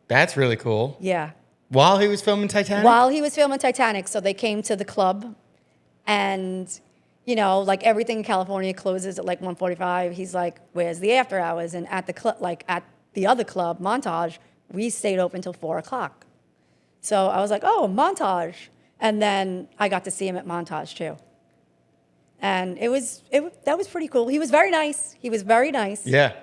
That's really cool. Yeah. While he was filming Titanic? While he was filming Titanic, so they came to the club, and like everything in California closes at like 1:45. He's like, "Where's the after hours?" And at the club, like at the other club, Montage, we stayed open till 4:00. So I was like, "Oh, Montage," and then I got to see him at Montage too. And that was pretty cool. He was very nice. Yeah.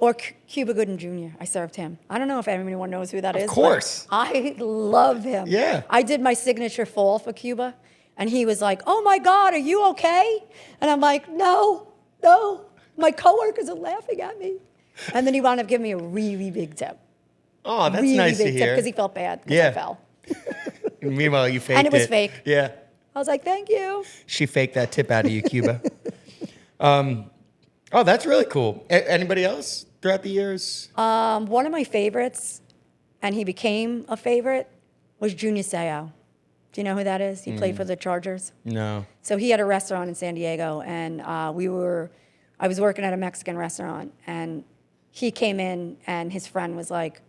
Or Cuba Gooding Jr. I served him. I don't know if anyone knows who that is. Of course. I love him. Yeah. I did my signature fall for Cuba, and he was like, "Oh my God, are you okay?" And I'm like, No. My coworkers are laughing at me. And then he wound up giving me a really big tip. Oh, that's really nice to big hear. tip because he felt bad because I fell. Meanwhile, you faked it. And it was fake. Yeah. I was like, "Thank you." She faked that tip out of you, Cuba. Oh, that's really cool. Anybody else throughout the years? One of my favorites, and he became a favorite, was Junior Seau. Do you know who that is? He played for the Chargers. No. So he had a restaurant in San Diego, and I was working at a Mexican restaurant, and he came in, and his friend was like,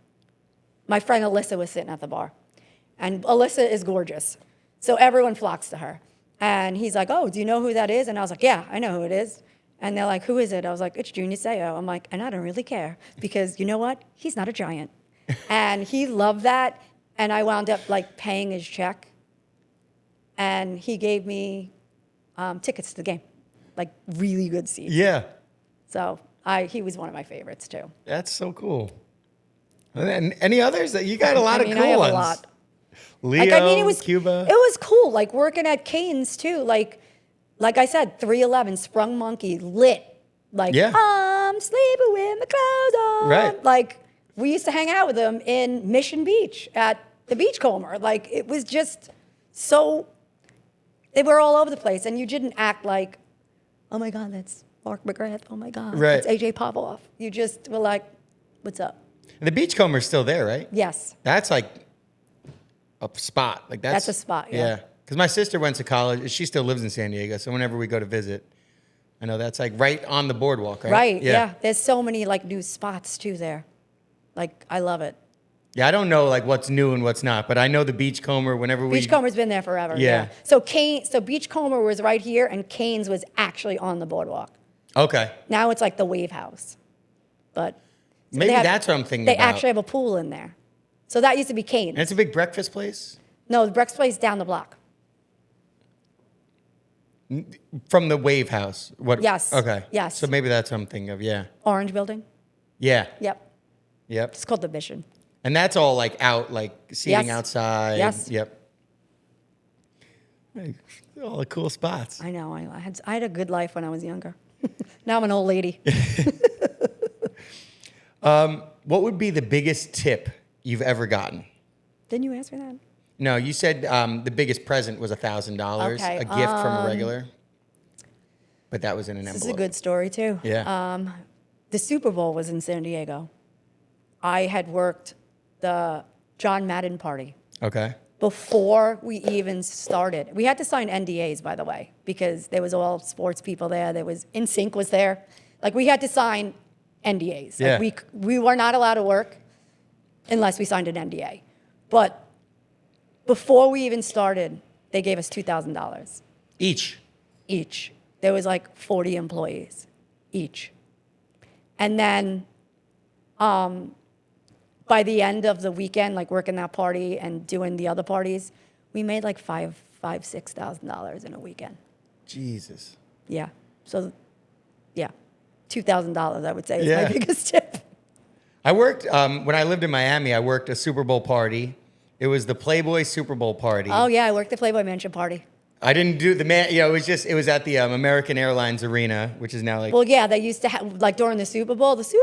my friend Alyssa was sitting at the bar, and Alyssa is gorgeous, so everyone flocks to her. And he's like, "Oh, do you know who that is?" And I was like, "Yeah, I know who it is." And they're like, "Who is it?" I was like, "It's Junior Seau." I'm like, and I don't really care because you know what? He's not a giant. And he loved that, and I wound up like paying his check, and he gave me tickets to the game, like really good seats. Yeah. So he was one of my favorites too. That's so cool. And any others? You got a lot of cool I have ones. a lot. Leo, It was Cuba. It was cool, like working at Cane's too. Like I said, 311, Sprung Monkey, lit. Like, Yeah. I'm sleeping with my clothes on. Right. Like, we used to hang out with them in Mission Beach at the Beachcomber. Like, it was just so, they were all over the place. And you didn't act like, oh my God, that's Mark McGrath. Oh my God, Right. that's AJ Popoff. You just were like, what's up? And the Beachcomber's still there, right? Yes. That's like a spot. Like That's a spot, yeah. Because my sister went to college. She still lives in San Diego. So whenever we go to visit, I know that's like right on the boardwalk, right? Right, yeah. There's so many like new spots too there. Like, I love it. Yeah, I don't know like what's new and what's not, but I know the Beachcomber whenever we... Beachcomber's been there forever. Yeah. So Beachcomber was right here, and Cane's was actually on the boardwalk. Okay. Now it's like the Wave House, but so Maybe that's what I'm thinking They about. actually have a pool in there. So that used to be Cane's. And it's a big breakfast place? No, the breakfast place down the block. From the Wave House? What? Yes. Okay. Yes. So maybe that's what I'm thinking of, yeah. Orange Building. Yeah. Yep. Yep. It's called the Mission. And that's all like out, like seating Yes. outside. Yes. Yep. Hey, all the cool spots. I know. I had a good life when I was younger. Now I'm an old lady. What would be the biggest tip you've ever gotten? Didn't you ask me that? No, you said the biggest present was $1,000, Okay, a gift from a regular. But that was in an envelope. This is a good story too. Yeah. The Super Bowl was in San Diego. I had worked the John Madden party Okay. before we even started. We had to sign NDAs, by the way, because there was all sports people there. There was NSYNC was there. Like, we had to sign NDAs. Yeah. Like, we were not allowed to work unless we signed an NDA. But before we even started, they gave us $2,000 Each. each. There was like 40 employees each. And then by the end of the weekend, like working that party and doing the other parties, we made like $6,000 in a weekend. Jesus. Yeah. So, yeah, $2,000 I would say is Yeah. my biggest tip. I worked, when I lived in Miami, I worked a Super Bowl party. It was the Playboy Super Bowl party. Oh yeah, I worked the Playboy Mansion party. I didn't do the man, you know, it was at the American Airlines Arena, which is now like... Well, yeah, they used to have, like during the Super Bowl is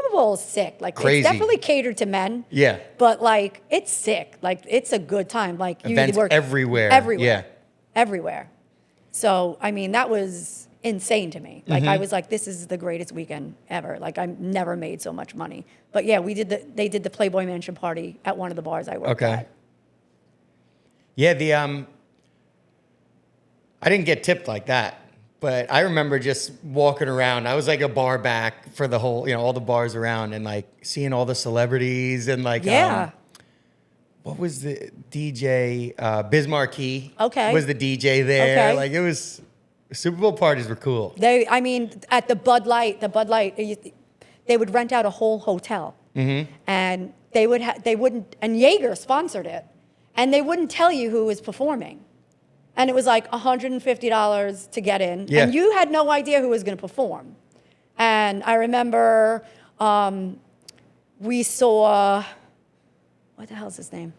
sick. Like, Crazy. it's definitely catered to men. Yeah. But like, it's sick. Like, it's a good time. Like, you Events work everywhere. Everywhere. Yeah. Everywhere. So, I mean, that was insane to me. Like, I was like, this is the greatest weekend ever. Like, I've never made so much money. But yeah, they did the Playboy Mansion party at one of the bars I worked at. Yeah, I didn't get tipped like that, but I remember just walking around. I was like a bar back for the whole, all the bars around, and like seeing all the celebrities and like, Yeah. what was the DJ? Biz Markie. Okay. Was the DJ there? Okay. Like, it was, Super Bowl parties were cool. I mean, at the Bud Light, they would rent out a whole hotel, and they wouldn't, and Jaeger sponsored it, and they wouldn't tell you who was performing, and it was like $150 to get in, Yeah. and you had no idea who was going to perform. And I remember we saw, what the hell's his name?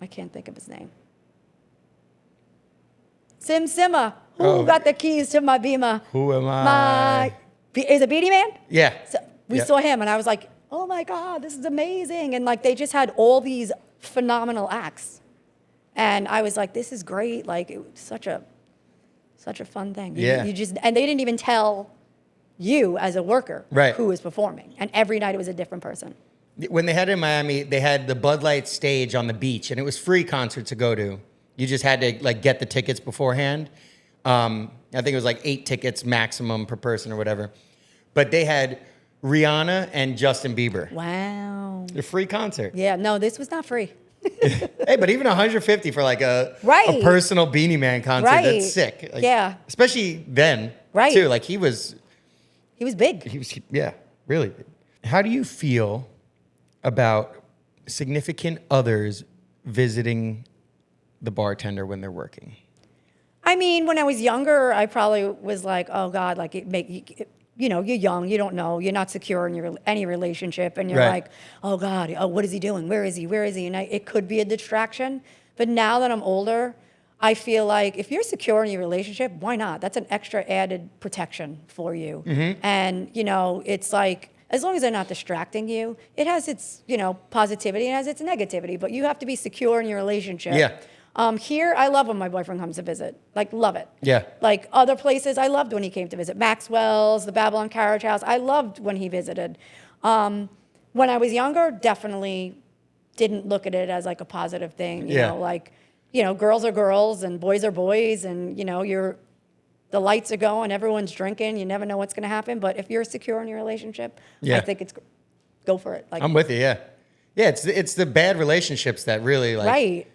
I can't think of his name. Sim Simma. Who got the keys to my Beamer? Who am I? Is it Beanie Man? Yeah. So we Yeah. saw him, and I was like, oh my God, this is amazing. And like, they just had all these phenomenal acts. And I was like, this is great. Like, it was such a fun thing. Yeah. And they didn't even tell you as a worker Right. who was performing. And every night it was a different person. When they had it in Miami, they had the Bud Light stage on the beach, and it was free concert to go to. You just had to like get the tickets beforehand. I think it was like 8 tickets maximum per person or whatever. But they had Rihanna and Justin Bieber. Wow. A free concert. Yeah, no, this was not free. Hey, but even $150 for like a Right. personal Beanie Man concert, Right. that's sick. Like, Yeah. Especially then, Right. too. Like he was, big. yeah, really big. How do you feel about significant others visiting the bartender when they're working? I mean, when I was younger, I probably was like, oh God, like you're young, you don't know, you're not secure in any relationship, and you're Right. like, oh God, oh, what is he doing? Where is he? Where is he? And it could be a distraction. But now that I'm older, I feel like if you're secure in your relationship, why not? That's an extra added protection for you. And, you know, it's like, as long as they're not distracting you, it has its, you know, positivity and has its negativity, but you have to be secure in your relationship. Yeah. Here, I love when my boyfriend comes to visit. Like, love it. Yeah. Like, other places, I loved when he came to visit. Maxwell's, the Babylon Carriage House, I loved when he visited. When I was younger, definitely didn't look at it as like a positive thing. You know, like, you know, girls are girls and boys are boys, and, you know, the lights are going, everyone's drinking, you never know what's going to happen. But if you're secure in your relationship, I think it's go for it. Like, I'm with you. Yeah. Yeah. It's the bad relationships that really like. Right.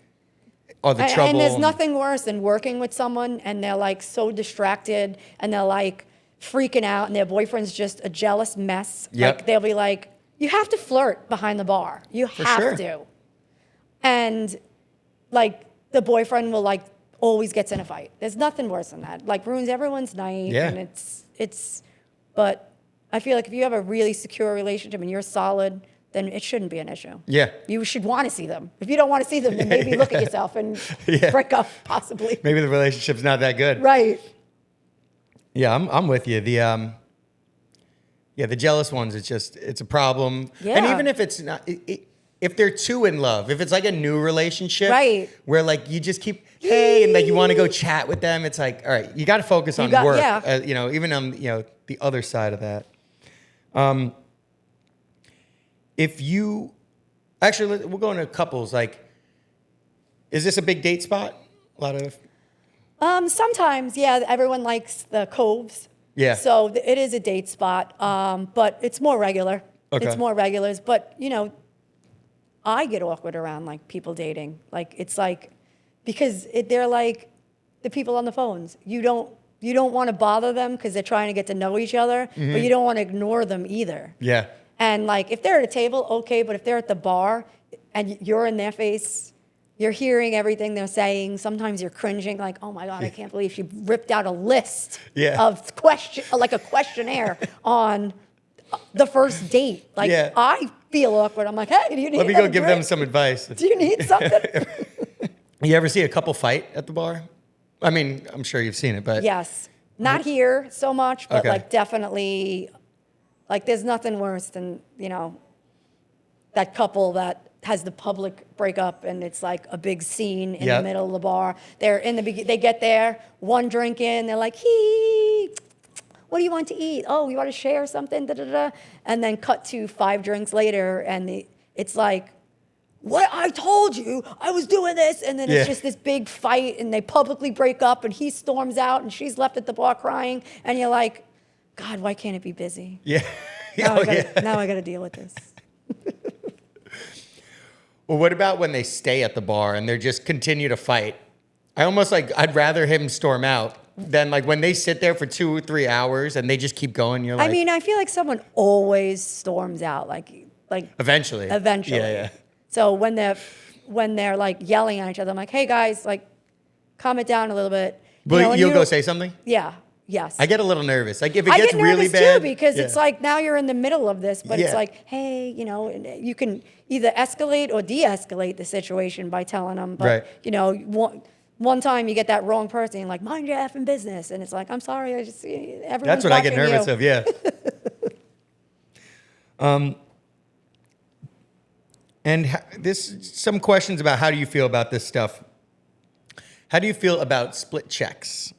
Are the trouble. And there's nothing worse than working with someone and they're like so distracted and they're like freaking out and their boyfriend's just a jealous mess. Yep. Like, they'll be like, you have to flirt behind the bar. You have to. And like, the boyfriend will like always gets in a fight. There's nothing worse than that. Like, ruins everyone's night. Yeah. And but I feel like if you have a really secure relationship and you're solid, then it shouldn't be an issue. Yeah. You should want to see them. If you don't want to see them, then maybe look at yourself and break up, possibly. Maybe the relationship's not that good. Right. Yeah, I'm with you. The jealous ones, it's a problem. Yeah. And even if it's not, if they're too in love, if it's like a new relationship, right, where like you just keep, hey, and like you want to go chat with them, it's like, all right, you got to focus on work. Yeah. You know, even on the other side of that. If you, actually, we'll go into couples. Like, is this a big date spot? A lot of. Sometimes, yeah. Everyone likes the coves. Yeah. So it is a date spot, but it's more regular. Okay. It's more regulars, but you know, I get awkward around like people dating. Like, it's like, because they're like the people on the phones. You don't want to bother them because they're trying to get to know each other, but you don't want to ignore them either. Yeah. And like, if they're at a table, okay, but if they're at the bar and you're in their face, you're hearing everything they're saying. Sometimes you're cringing, like, oh my God, I can't believe she ripped out a list of like a questionnaire on the first date. Like, I feel awkward. I'm like, hey, do you need Let me go give them some advice. Do you need something? You ever see a couple fight at the bar? I mean, I'm sure you've seen it, but. Yes. Not here so much, but like definitely, like, there's nothing worse than, you know, that couple that has the public breakup and it's like a big scene in the middle of the bar. They're in they get there, one drink in, they're like, what do you want to eat? Oh, you want to share something? Da, da, da. And then cut to 5 drinks later and it's like, what? I told you I was doing this. And then it's just this big fight and they publicly break up and he storms out and she's left at the bar crying. And you're like, God, why can't it be busy? Yeah. Now I got to deal with this. Well, what about when they stay at the bar and they just continue to fight? I'd rather him storm out than like when they sit there for 2 or 3 hours and they just keep going. You're like, I mean, I feel like someone always storms out, like eventually. Yeah. So when they're like yelling at each other, I'm like, hey guys, like, calm it down a little bit. But you'll go say something? Yeah. Yes. I get a little nervous. Like, if it gets really bad. I get nervous too, because it's like now you're in the middle of this, but it's like, hey, you know, you can either escalate or de-escalate the situation by telling them. But, you know, one time you get that wrong person, you're like, mind your effing business. And it's like, I'm sorry, everyone's That's what I get nervous of, yeah. And some questions about how do you feel about this stuff. How do you feel about split checks?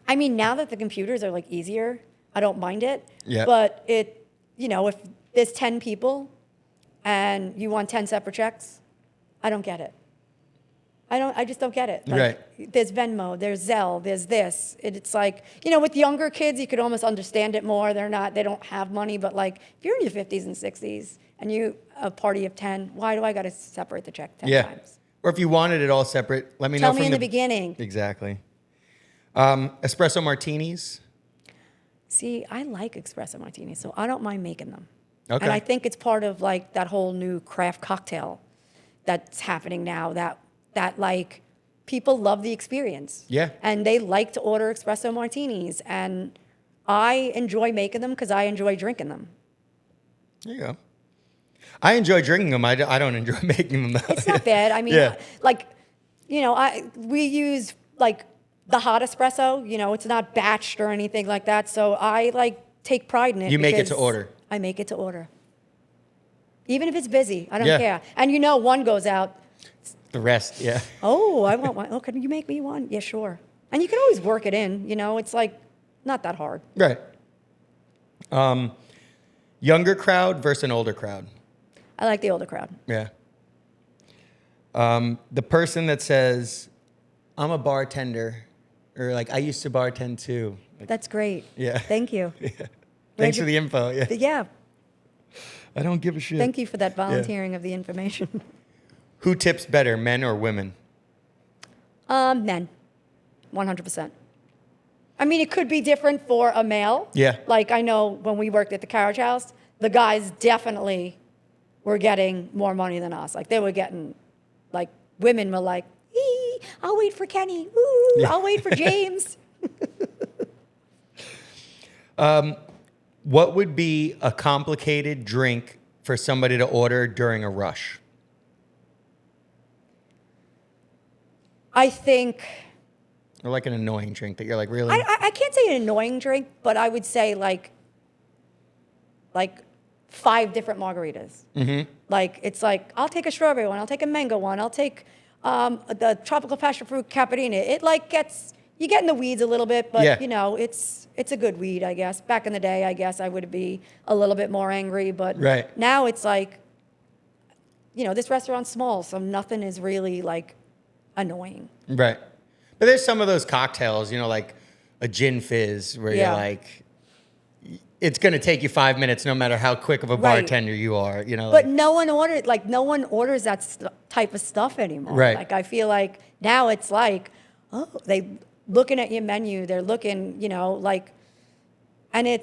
I mean, now that the computers are like easier, I don't mind it. Yeah. But you know, if there's 10 people and you want 10 separate checks, I don't get it. I just don't get it. Like, right. There's Venmo, there's Zelle, there's this. It's like, you know, with younger kids, you could almost understand it more. They don't have money, but like, if you're in your 50s and 60s and you a party of 10, why do I got to separate the check 10 times? Or if you wanted it all separate, let me know. Tell me in the beginning. Exactly. Espresso martinis. See, I like espresso martinis, so I don't mind making them. Okay. And I think it's part of like that whole new craft cocktail that's happening now that like people love the experience. Yeah. And they like to order espresso martinis. And I enjoy making them because I enjoy drinking them. There you go. I enjoy drinking them. I don't enjoy making them. It's not bad. I mean, like, we use like the hot espresso. It's not batched or anything like that. So I like take pride in it. You make it to order. I make it to order. Even if it's busy, I don't Yeah. care. And one goes out. The rest, yeah. Oh, I want one. Oh, can you make me one? Yeah, sure. And you can always work it in. It's like not that hard. Right. Younger crowd versus an older crowd. I like the older crowd. Yeah. The person that says, I'm a bartender, or like, I used to bartend too. Like, That's great. yeah. Thank you. Yeah. Thanks for the info. Yeah. Yeah. I don't give a shit. Thank you for that volunteering of the information. Who tips better, men or women? Men. 100%. I mean, it could be different for a male. Yeah. Like I know when we worked at the Carriage House, the guys definitely were getting more money than us. Like they were getting, like women were like, I'll wait for Kenny. Ooh, Yeah. I'll wait for James. What would be a complicated drink for somebody to order during a rush? I think, Or like an annoying drink that you're like, really? I can't say an annoying drink, but I would say like 5 different margaritas. Mm-hmm. Like, it's like, I'll take a strawberry one, I'll take a mango one, I'll take the tropical passion fruit cappuccino. It like you get in the weeds a little bit, but Yeah. it's a good weed, I guess. Back in the day, I guess I would be a little bit more angry, but Right. now it's like, this restaurant's small, so nothing is really like annoying. Right. But there's some of those cocktails, like a gin fizz, where Yeah. you're like, it's going to take you 5 minutes no matter how quick of a Right. bartender you are, But no one orders that type of stuff anymore. Right. Like I feel like now it's like, oh, they looking at your menu, they're looking, and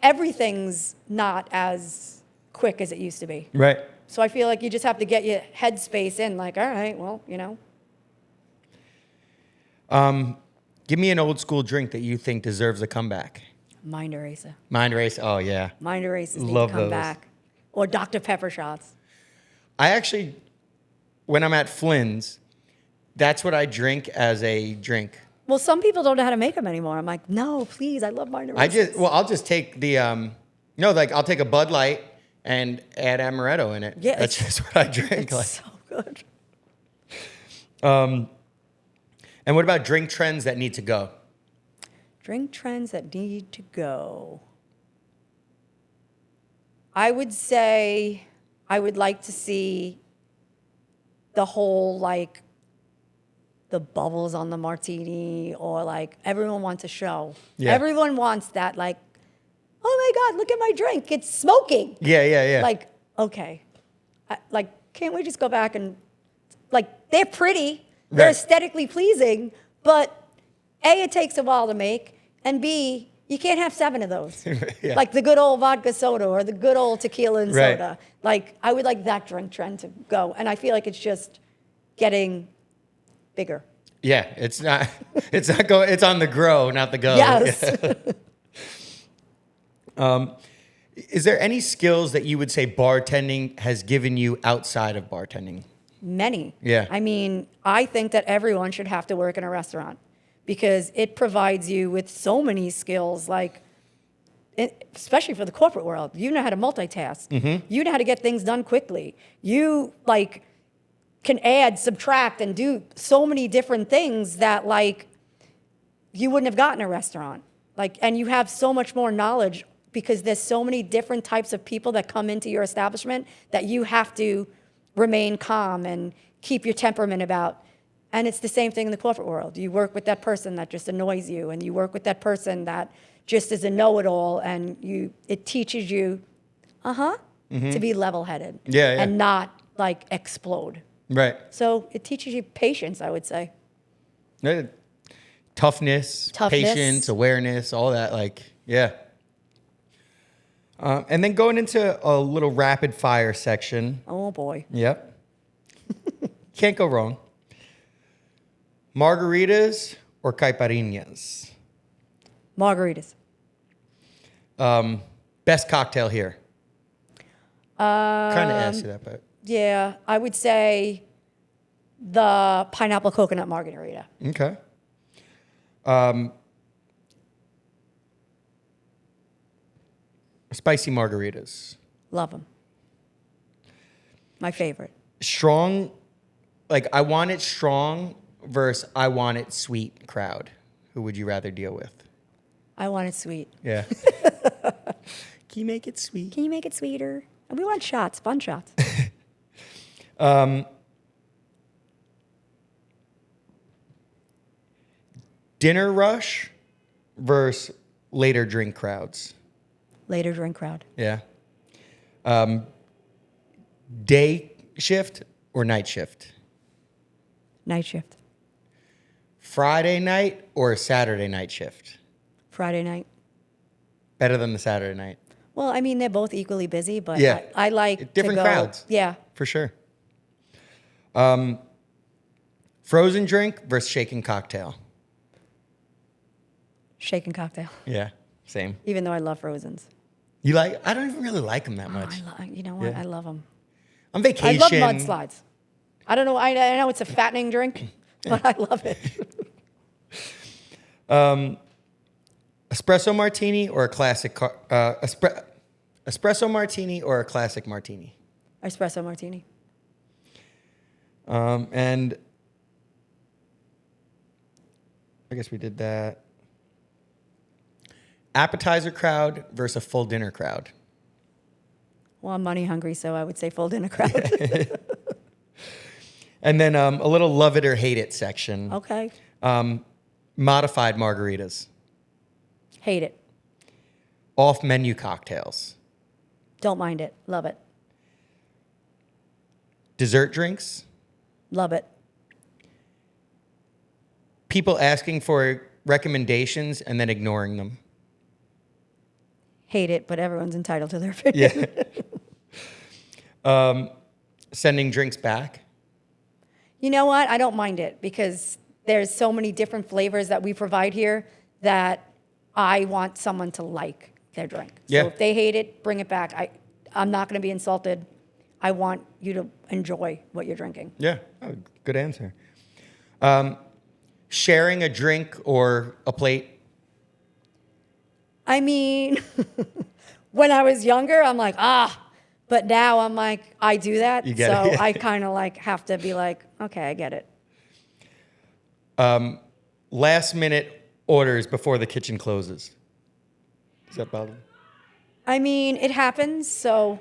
everything's not as quick as it used to be. Right. So I feel like you just have to get your headspace in, like, all right, well, Give me an old school drink that you think deserves a comeback. Mind eraser. Mind race. Oh, yeah. Mind erasers need Love to come those. back. Or Dr. Pepper shots. I actually, when I'm at Flynn's, that's what I drink as a drink. Well, some people don't know how to make them anymore. I'm like, no, please, I love mind erasers. I'll just take the, I'll take a Bud Light and add amaretto in it. Yeah, That's just what I drink. It's so good. And what about drink trends that need to go? Drink trends that need to go. I would say I would like to see the whole, like, the bubbles on the martini, or like everyone wants a show. Yeah. Everyone wants that, like, oh my God, look at my drink. It's smoking. Yeah. Like, okay. Can't we just go back and, like, they're pretty, they're Right. aesthetically pleasing, but A, it takes a while to make, and B, you can't have 7 of those. Yeah. Like the good old vodka soda or the good old tequila and Right. soda. Like, I would like that drink trend to go. And I feel like it's just getting bigger. Yeah, it's not going, it's on the grow, not the go. Yes. Is there any skills that you would say bartending has given you outside of bartending? Many. Yeah. I mean, I think that everyone should have to work in a restaurant because it provides you with so many skills, like, especially for the corporate world. You know how to multitask. Mm-hmm. You know how to get things done quickly. You, like, can add, subtract, and do so many different things that, like, you wouldn't have gotten in a restaurant. Like, and you have so much more knowledge because there's so many different types of people that come into your establishment that you have to remain calm and keep your temperament about. And it's the same thing in the corporate world. You work with that person that just annoys you, and you work with that person that just is a know-it-all, and it teaches you, to be level-headed. Yeah. And not, like, explode. Right. So it teaches you patience, I would say. Toughness, patience, awareness, all that. Like, yeah. And then going into a little rapid fire section. Oh, boy. Yep. Can't go wrong. Margaritas or caipirinhas? Margaritas. Best cocktail here? Kind of asked you that, but. Yeah, I would say The pineapple coconut margarita. Okay. Spicy margaritas. Love them. My favorite. Strong, like I want it strong versus I want it sweet crowd. Who would you rather deal with? I want it sweet. Yeah. Can you make it sweet? Can you make it sweeter? And we want shots, fun shots. Dinner rush versus later drink crowds. Later drink crowd. Yeah. Day shift or night shift? Night shift. Friday night or Saturday night shift? Friday night. Better than the Saturday night. Well, I mean, they're both equally busy, but Yeah. I like Different to go, crowds. Yeah. For sure. Frozen drink versus shaken cocktail. Shaken cocktail. Yeah, same. Even though I love Frozens. You like? I don't even really like them that Oh, much. you know what? Yeah. I love them. On I vacation. love mudslides. I don't know. I know it's a fattening drink, but I love it. Espresso martini or a classic espresso martini or a classic martini. Espresso martini. And I guess we did that. Appetizer crowd versus a full dinner crowd. Well, I'm money hungry, so I would say full dinner crowd. And then a little love it or hate it section. Okay. Modified margaritas. Hate it. Off menu cocktails. Don't mind it. Love it. Dessert drinks. Love it. People asking for recommendations and then ignoring them. Hate it, but everyone's entitled to their opinion. Yeah. Sending drinks back. You know what? I don't mind it because there's so many different flavors that we provide here that I want someone to like their drink. Yeah. So if they hate it, bring it back. I'm not going to be insulted. I want you to enjoy what you're drinking. Yeah, oh, good answer. Sharing a drink or a plate. I mean, when I was younger, I'm like, but now I'm like, I do that. You get so it, yeah. I kind of like have to be like, okay, I get it. Last minute orders before the kitchen closes. Does that bother you? I mean, it happens, so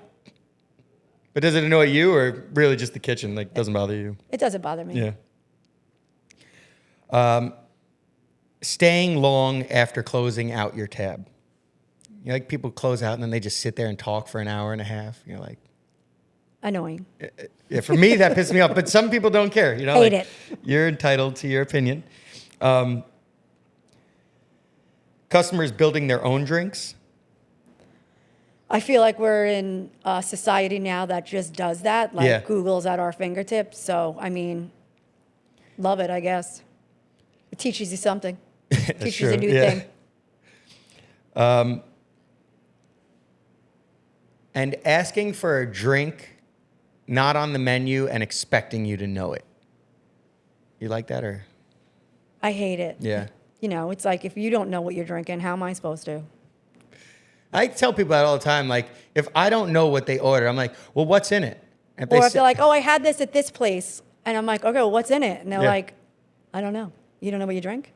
But does it annoy you or really just the kitchen? Like, doesn't bother you? it doesn't bother me. Yeah. Staying long after closing out your tab. You know, like people close out and then they just sit there and talk for an hour and a half. You're like, Annoying. yeah, for me, that pisses me off. But some people don't care. You know, Hate like, it. You're entitled to your opinion. Customers building their own drinks. I feel like we're in a society now that just does that. Like Yeah. Google's at our fingertips. So, I mean, love it, I guess. It teaches you something. It teaches you a true, new yeah. thing. And asking for a drink not on the menu and expecting you to know it. You like that or? I hate it. Yeah. You know, it's like if you don't know what you're drinking, how am I supposed to? I tell people that all the time. Like, if I don't know what they order, I'm like, well, what's in it? And Or if they're like, oh, I had this at this place. And I'm like, okay, well, what's in it? And they're Yeah. like, I don't know. You don't know what you drink?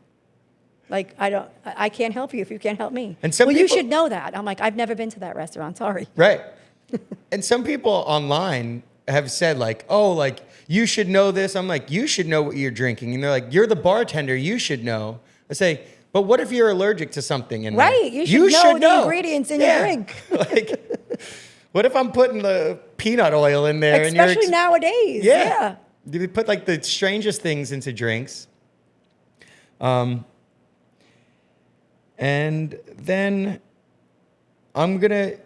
Like, I can't help you if you can't help me. And some well, you people- should know that. I'm like, I've never been to that restaurant. Sorry. Right. And some people online have said like, oh, like, you should know this. I'm like, you should know what you're drinking. And they're like, you're the bartender. You should know. I say, but what if you're allergic to something in there? Right. You should know the ingredients in your drink. Like, what if I'm putting the peanut oil in there? Especially nowadays. Yeah. You put like the strangest things into drinks. And then I'm going to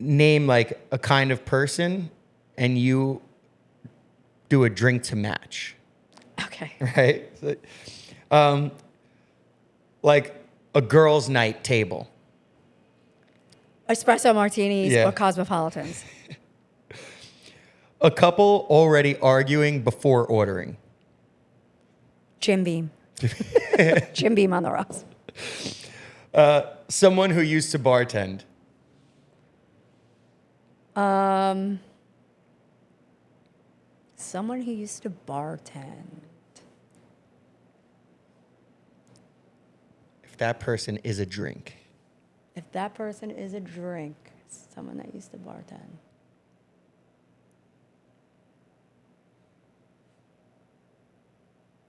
name like a kind of person and you do a drink to match. Okay. Right? So, like a girls' night table. Espresso martinis Yeah. or cosmopolitans. A couple already arguing before ordering. Jim Beam. Jim Beam on the rocks. Someone who used to bartend. Someone who used to bartend. If that person is a drink. If that person is a drink, someone that used to bartend.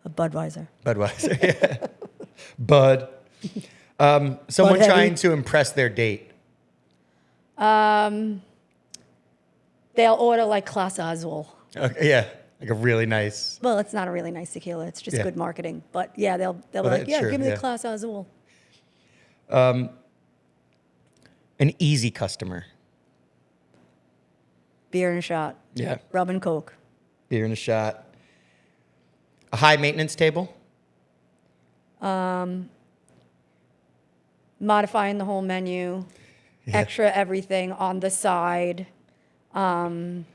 A Budweiser. Budweiser, yeah. Bud. Someone Bud trying heavy. to impress their date. They'll order like Clase Azul. Okay, yeah, like a really nice. Well, it's not a really nice tequila. It's just Yeah. good marketing. But yeah, they'll be Well, like, that's yeah, true, give me yeah. the Clase Azul. An easy customer. Beer and a shot. Yeah. Rum and Coke. Beer and a shot. A high maintenance table. Modifying the whole menu. Yeah. Extra everything on the side. Modifying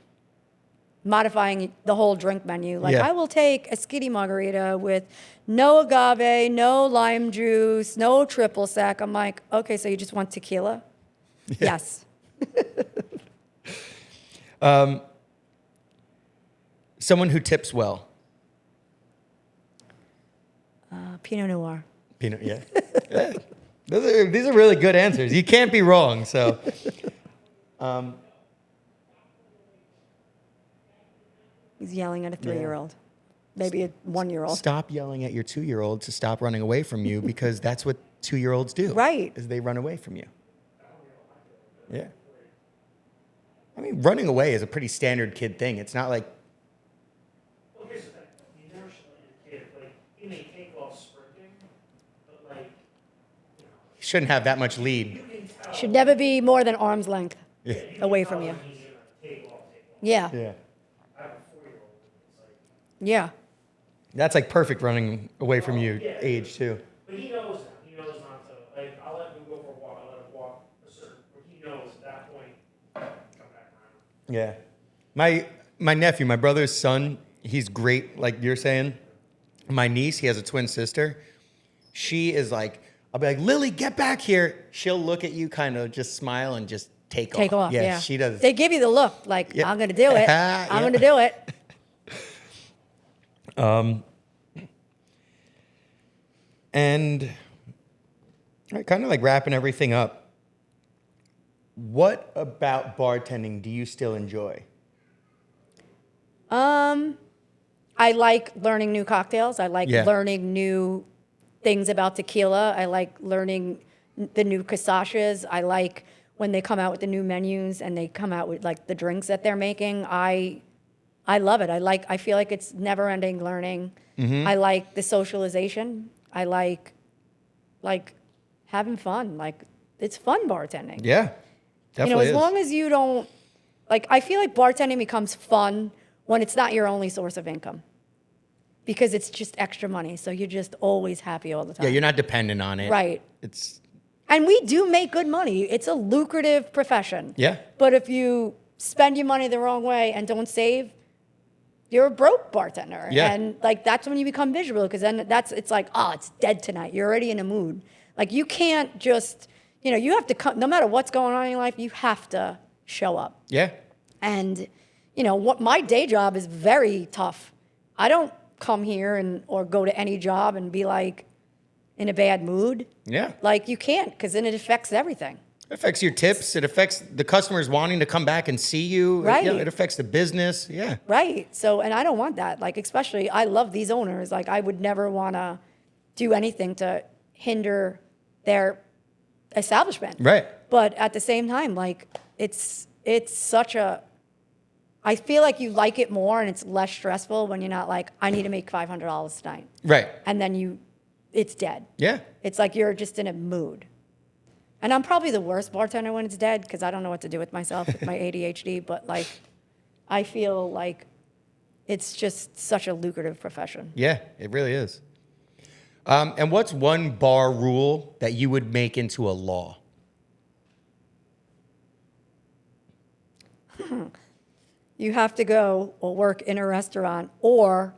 the whole drink menu. Like, Yeah. I will take a skitty margarita with no agave, no lime juice, no triple sec. I'm like, okay, so you just want tequila? Yes. Someone who tips well. Pinot Noir. Peanut, yeah. Yeah. These are really good answers. You can't be wrong. So, He's yelling at a 3-year-old. Maybe a 1-year-old. stop yelling at your 2-year-old to stop running away from you because that's what 2-year-olds do. Right. Is they run away from you. Yeah. I mean, running away is a pretty standard kid thing. It's not like Well, here's the thing. You never should let your kid, like, he may take off sprinting, but, like, you shouldn't have that much lead. you can tell Should never be more than arm's length Yeah. away from you. when he's gonna take off. Yeah. Yeah. I have a 4-year-old, it's like, Yeah. That's like perfect running away from you Yeah. age too. but he knows that. He knows not to, like, I'll let him go for a walk, I'll let him walk a certain, but he knows at that point, come back around. Yeah. My nephew, my brother's son, he's great, like you're saying. My niece, he has a twin sister. She is like, I'll be like, Lily, get back here. She'll look at you, kind of just smile and just take off. Yeah. She does. They give you the look, like, Yeah. I'm going to do it. Yeah. I'm going to do it. And kind of like wrapping everything up. What about bartending do you still enjoy? I like learning new cocktails. I like Yeah. learning new things about tequila. I like learning the new casaches. I like when they come out with the new menus and they come out with like the drinks that they're making. I love it. I feel like it's never ending learning. I like the socialization. I like having fun. Like, it's fun bartending. Yeah, definitely as is. long as you don't, like, I feel like bartending becomes fun when it's not your only source of income because it's just extra money. So you're just always happy all the time. Yeah, you're not dependent on it. Right. It's And we do make good money. It's a lucrative profession. Yeah. But if you spend your money the wrong way and don't save, you're a broke bartender. Yeah. And like, that's when you become miserable because then it's like, oh, it's dead tonight. You're already in a mood. Like, you can't just, you have to come, no matter what's going on in your life, you have to show up. yeah. And, what my day job is very tough. I don't come here or go to any job and be like in a bad mood. Yeah. Like, you can't, because then it affects everything. It affects your tips. It affects the customers wanting to come back and see you. Right. It affects the business. Yeah. Right. So, and I don't want that. Like, especially, I love these owners. Like, I would never want to do anything to hinder their establishment. Right. But at the same time, like, it's such a, I feel like you like it more and it's less stressful when you're not like, I need to make $500 tonight. Right. And then it's dead. Yeah. It's like you're just in a mood. And I'm probably the worst bartender when it's dead because I don't know what to do with myself with my ADHD. But like, I feel like it's just such a lucrative profession. Yeah, it really is. And what's one bar rule that you would make into a law? you have to go or work in a restaurant or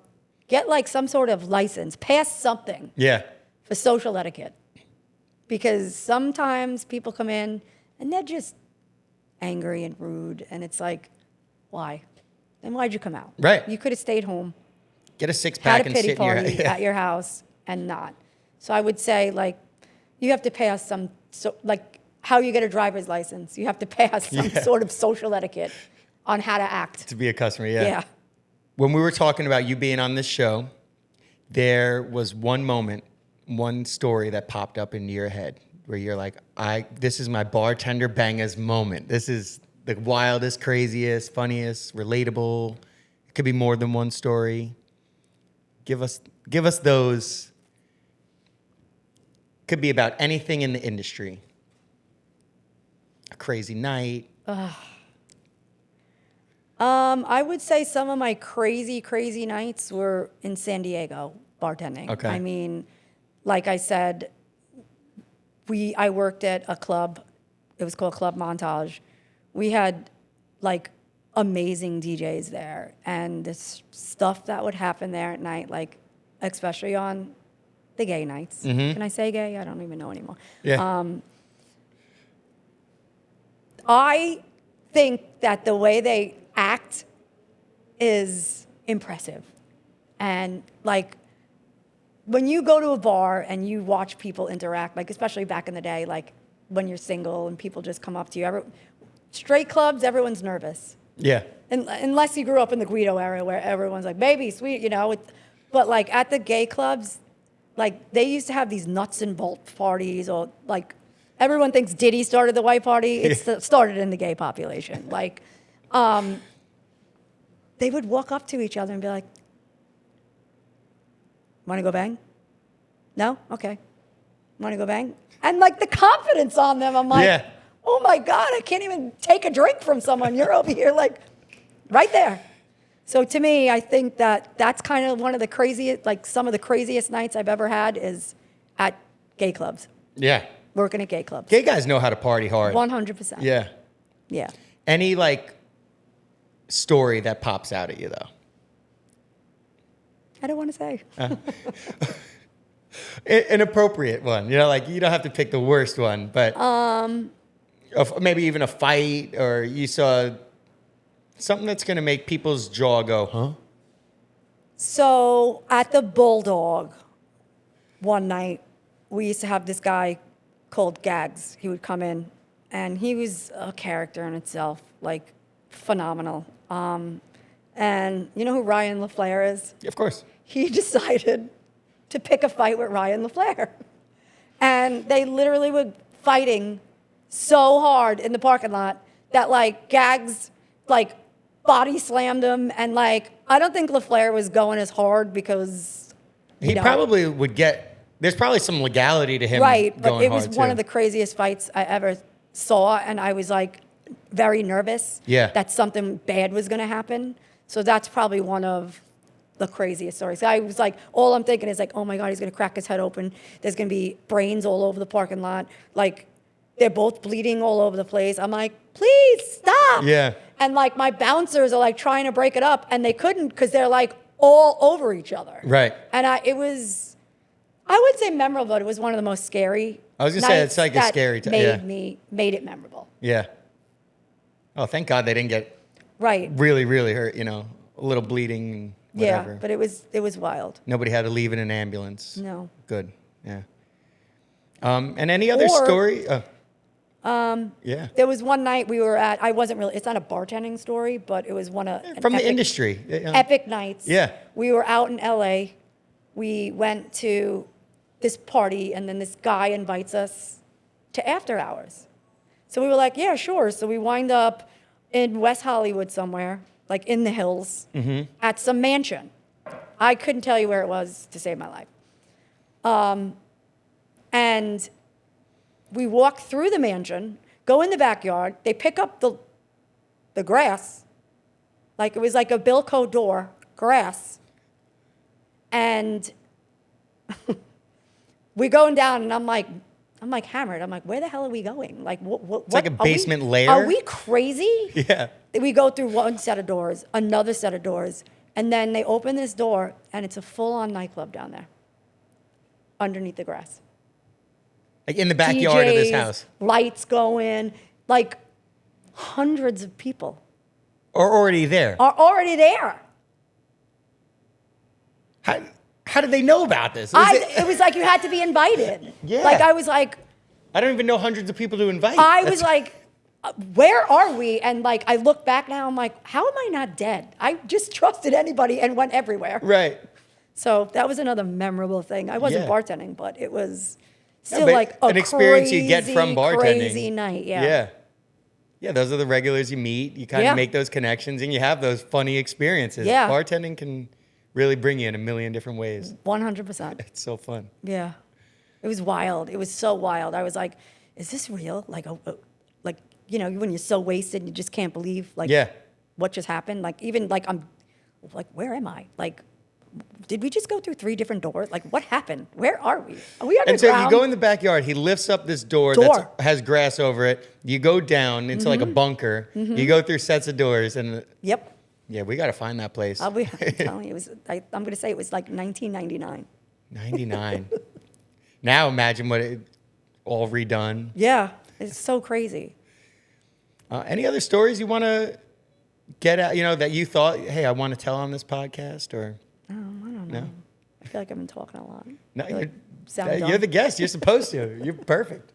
get like some sort of license, pass something Yeah. for social etiquette. Because sometimes people come in and they're just angry and rude, and it's like, why? Then why'd you come out? Right. You could have stayed home, Get a six-pack had a and pity sit in your party at your house, and not. So I would say, like, you have to pass some, so, like, how you get a driver's license. You have to pass some sort of social etiquette on how to act. to be a customer. Yeah. Yeah. When we were talking about you being on this show, there was one moment, one story that popped up into your head where you're like, this is my bartender bangers moment. This is the wildest, craziest, funniest, relatable. It could be more than one story. Give us those. Could be about anything in the industry. A crazy night. I would say some of my crazy nights were in San Diego bartending. Okay. I mean, like I said, I worked at a club. It was called Club Montage. We had like amazing DJs there, and this stuff that would happen there at night, like especially on the gay nights. Mm-hmm. Can I say gay? I don't even know anymore. Yeah. I think that the way they act is impressive. And like when you go to a bar and you watch people interact, like especially back in the day, like when you're single and people just come up to you, straight clubs, everyone's nervous. Yeah. Unless you grew up in the Guido area where everyone's like, baby, sweet, you know. But like at the gay clubs, like they used to have these nuts and bolts parties, or like everyone thinks Diddy started the white party. It started in the gay population. Like, they would walk up to each other and be like, want to go bang? No? Okay. Want to go bang? And like the confidence on them, I'm like, oh my God, I can't even take a drink from someone. You're over here like right there. So to me, I think that that's kind of one of the craziest, like some of the craziest nights I've ever had is at gay clubs. Yeah. Working at gay clubs. Gay guys know how to party hard. 100%. Yeah. Yeah. Any like story that pops out at you though? I don't want to say. An appropriate one, you know, like you don't have to pick the worst one, but maybe even a fight, or you saw something that's going to make people's jaw go, huh? So at the Bulldog, one night, we used to have this guy called Gags. He would come in, and he was a character in itself, like phenomenal. And you know who Ryan LaFleur is? Of course. He decided to pick a fight with Ryan LaFleur. And they literally were fighting so hard in the parking lot that like Gags like body slammed him, and like I don't think LaFleur was going as hard because He probably would get, there's probably some legality to him. Right, but going it was hard, one too. of the craziest fights I ever saw, and I was like very nervous that something bad was going to happen. So that's probably one of the craziest stories. I was like, all I'm thinking is like, oh my God, he's going to crack his head open. There's going to be brains all over the parking lot. Like, they're both bleeding all over the place. I'm like, please stop. Yeah. And like my bouncers are like trying to break it up, and they couldn't because they're like all over each other. Right. And it was, I would say memorable, but it was one of the most scary. I was going to say, it's like a scary time. Made it memorable. Yeah. Oh, thank God they didn't get really, really hurt, you know, a little bleeding, whatever. Yeah, but it was wild. Nobody had to leave in an ambulance. No. Good, yeah. And any other story? Yeah. There was one night we were at, it's not a bartending story, but it was one of From the industry. Epic nights. Yeah. We were out in LA. We went to this party, and then this guy invites us to after hours. So we were like, yeah, sure. So we wind up in West Hollywood somewhere, like in the hills, at some mansion. I couldn't tell you where it was to save my life. And we walk through the mansion, go in the backyard. They pick up the grass, like it was like a Bilco door, grass. And we going down, and I'm like, I'm like hammered. I'm like, where the hell are we going? Like, what? It's like a basement lair. Are we crazy? Yeah. We go through one set of doors, another set of doors, and then they open this door, and it's a full-on nightclub down there, underneath the grass. Like in the backyard of this DJs, house. Lights going, like hundreds of people Or already there. are already there. How did they know about this? It was like you had to be invited. Yeah. Like I was like, I don't even know hundreds of people to invite. I was like, where are we? And like, I look back now, I'm like, how am I not dead? I just trusted anybody and went everywhere. Right. So that was another memorable thing. I wasn't Yeah. bartending, but it was Yeah, still but like an experience you get from bartending. crazy night. Yeah. Yeah. Yeah, those are the regulars you meet. You kind of Yeah. make those connections and you have those funny experiences. Yeah. Bartending can really bring you in a million different ways. 100%. It's so fun. Yeah. It was wild. It was so wild. I was like, is this real? Like, like, you know, when you're so wasted and you just can't believe like Yeah. what just happened. Like even like I'm like, where am I? Like, did we just go through 3 different doors? Like, what happened? Where are we? Are we underground? And so you go in the backyard, he lifts up this door that has grass over it. You go down into like a bunker. You go through sets of doors and Yep. yeah, we got to find that place. I'm telling you, it was. I'm going to say it was like 1999. 99. Now imagine what it all redone. Yeah, it's so crazy. Any other stories you want to get out, you know, that you thought, hey, I want to tell on this podcast or? I don't know. No? I feel like I've been talking a lot. No, I feel like you're, sound you're dumb. the guest. You're supposed to. You're perfect.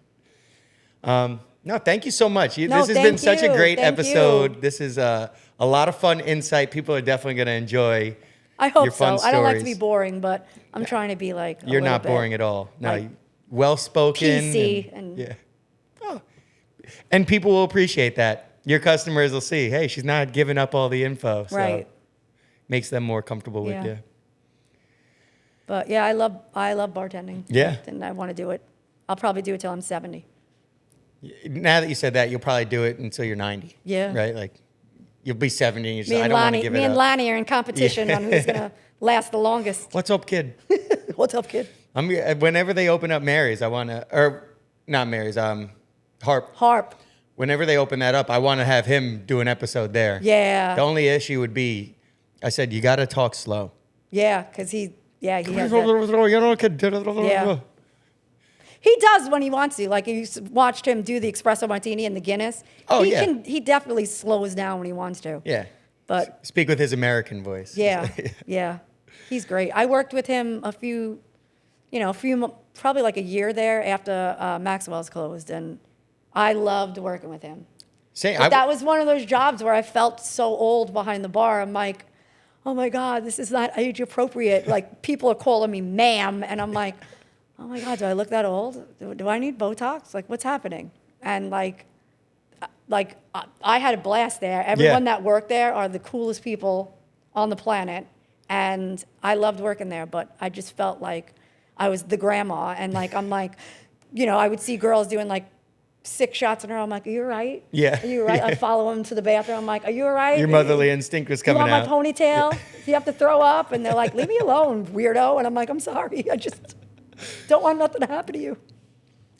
No, thank you so much. No, This has been thank such a you. great Thank episode. you. This is a lot of fun insight. People are definitely going to enjoy I hope your fun so. I don't like to be stories. boring, but I'm trying to be like. You're not boring at all. No, like, well-spoken. PC and- yeah. Oh. And people will appreciate that. Your customers will see, hey, she's not giving up all the info. So Right. makes them more comfortable Yeah. with you. But yeah, I love bartending. Yeah. And I want to do it. I'll probably do it till I'm 70. Now that you said that, you'll probably do it until you're 90. Yeah. Right? Like, you'll be 70 and you just, Me I and don't want to Lonnie, give me it and up. Lonnie are in competition on who's gonna last the longest. What's up, kid? What's up, kid? Whenever they open up Mary's, I want to, or not Mary's, Harp. Harp. Whenever they open that up, I want to have him do an episode there. Yeah. The only issue would be, I said, you got to talk slow. Yeah, because he has that. Yeah. He does when he wants to. Like, you watched him do the espresso martini and the Guinness. Oh, he yeah. He definitely slows down when he wants to. Yeah. But Speak with his American voice. yeah, yeah, he's great. I worked with him probably like a year there after Maxwell's closed, and I loved working with him. But that was one of those jobs where I felt so old behind the bar. I'm like, oh my God, this is not age appropriate. Like, people are calling me ma'am, and I'm like, oh my God, do I look that old? Do I need Botox? Like, what's happening? And like I had a blast there. Everyone that worked there are the coolest people on the planet, and I loved working there. But I just felt like I was the grandma, and like I'm like, I would see girls doing like 6 shots in a row. I'm like, are you all right? Yeah. Are you all right? I follow them to the bathroom. I'm like, are you all right? Your motherly instinct was coming you out. want my ponytail? Do you have to throw up? And they're like, leave me alone, weirdo. And I'm like, I'm sorry. I just don't want nothing to happen to you.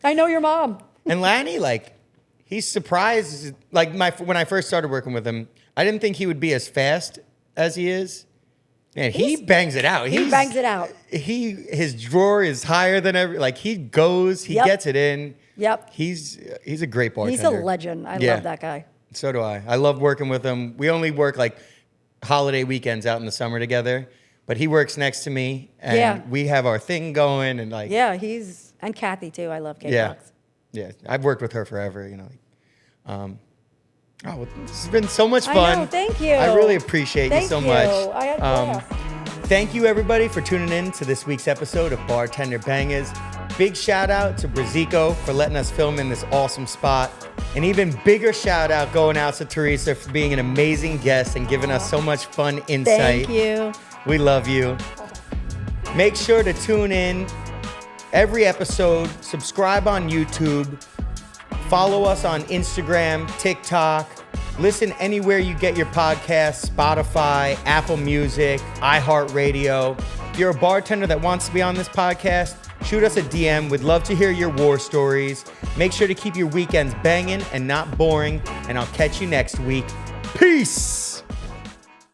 I know your mom. And Lanny, like, he's surprised. Like, when I first started working with him, I didn't think he would be as fast as he is. Man, he bangs it out. He bangs it out. His drawer is higher than ever. Like, he goes, he gets it in. Yep. He's a great bartender. He's a legend. I love that guy. So do I. I love working with him. We only work like holiday weekends out in the summer together, but he works next to me, and we have our thing going, and like. Yeah, and Kathy too. I love Kate Fox. Yeah, I've worked with her forever. Well, this has been so much fun. I know, thank you. I really appreciate you so much. I had a blast. Thank you, everybody, for tuning in to this week's episode of Bartender Bangers. Big shout out to Brazico for letting us film in this awesome spot. An even bigger shout out going out to Teresa for being an amazing guest and giving us so much fun insight. Thank you. We love you. Make sure to tune in every episode. Subscribe on YouTube. Follow us on Instagram, TikTok. Listen anywhere you get your podcasts, Spotify, Apple Music, iHeartRadio. If you're a bartender that wants to be on this podcast, shoot us a DM. We'd love to hear your war stories. Make sure to keep your weekends banging and not boring, and I'll catch you next week. Peace!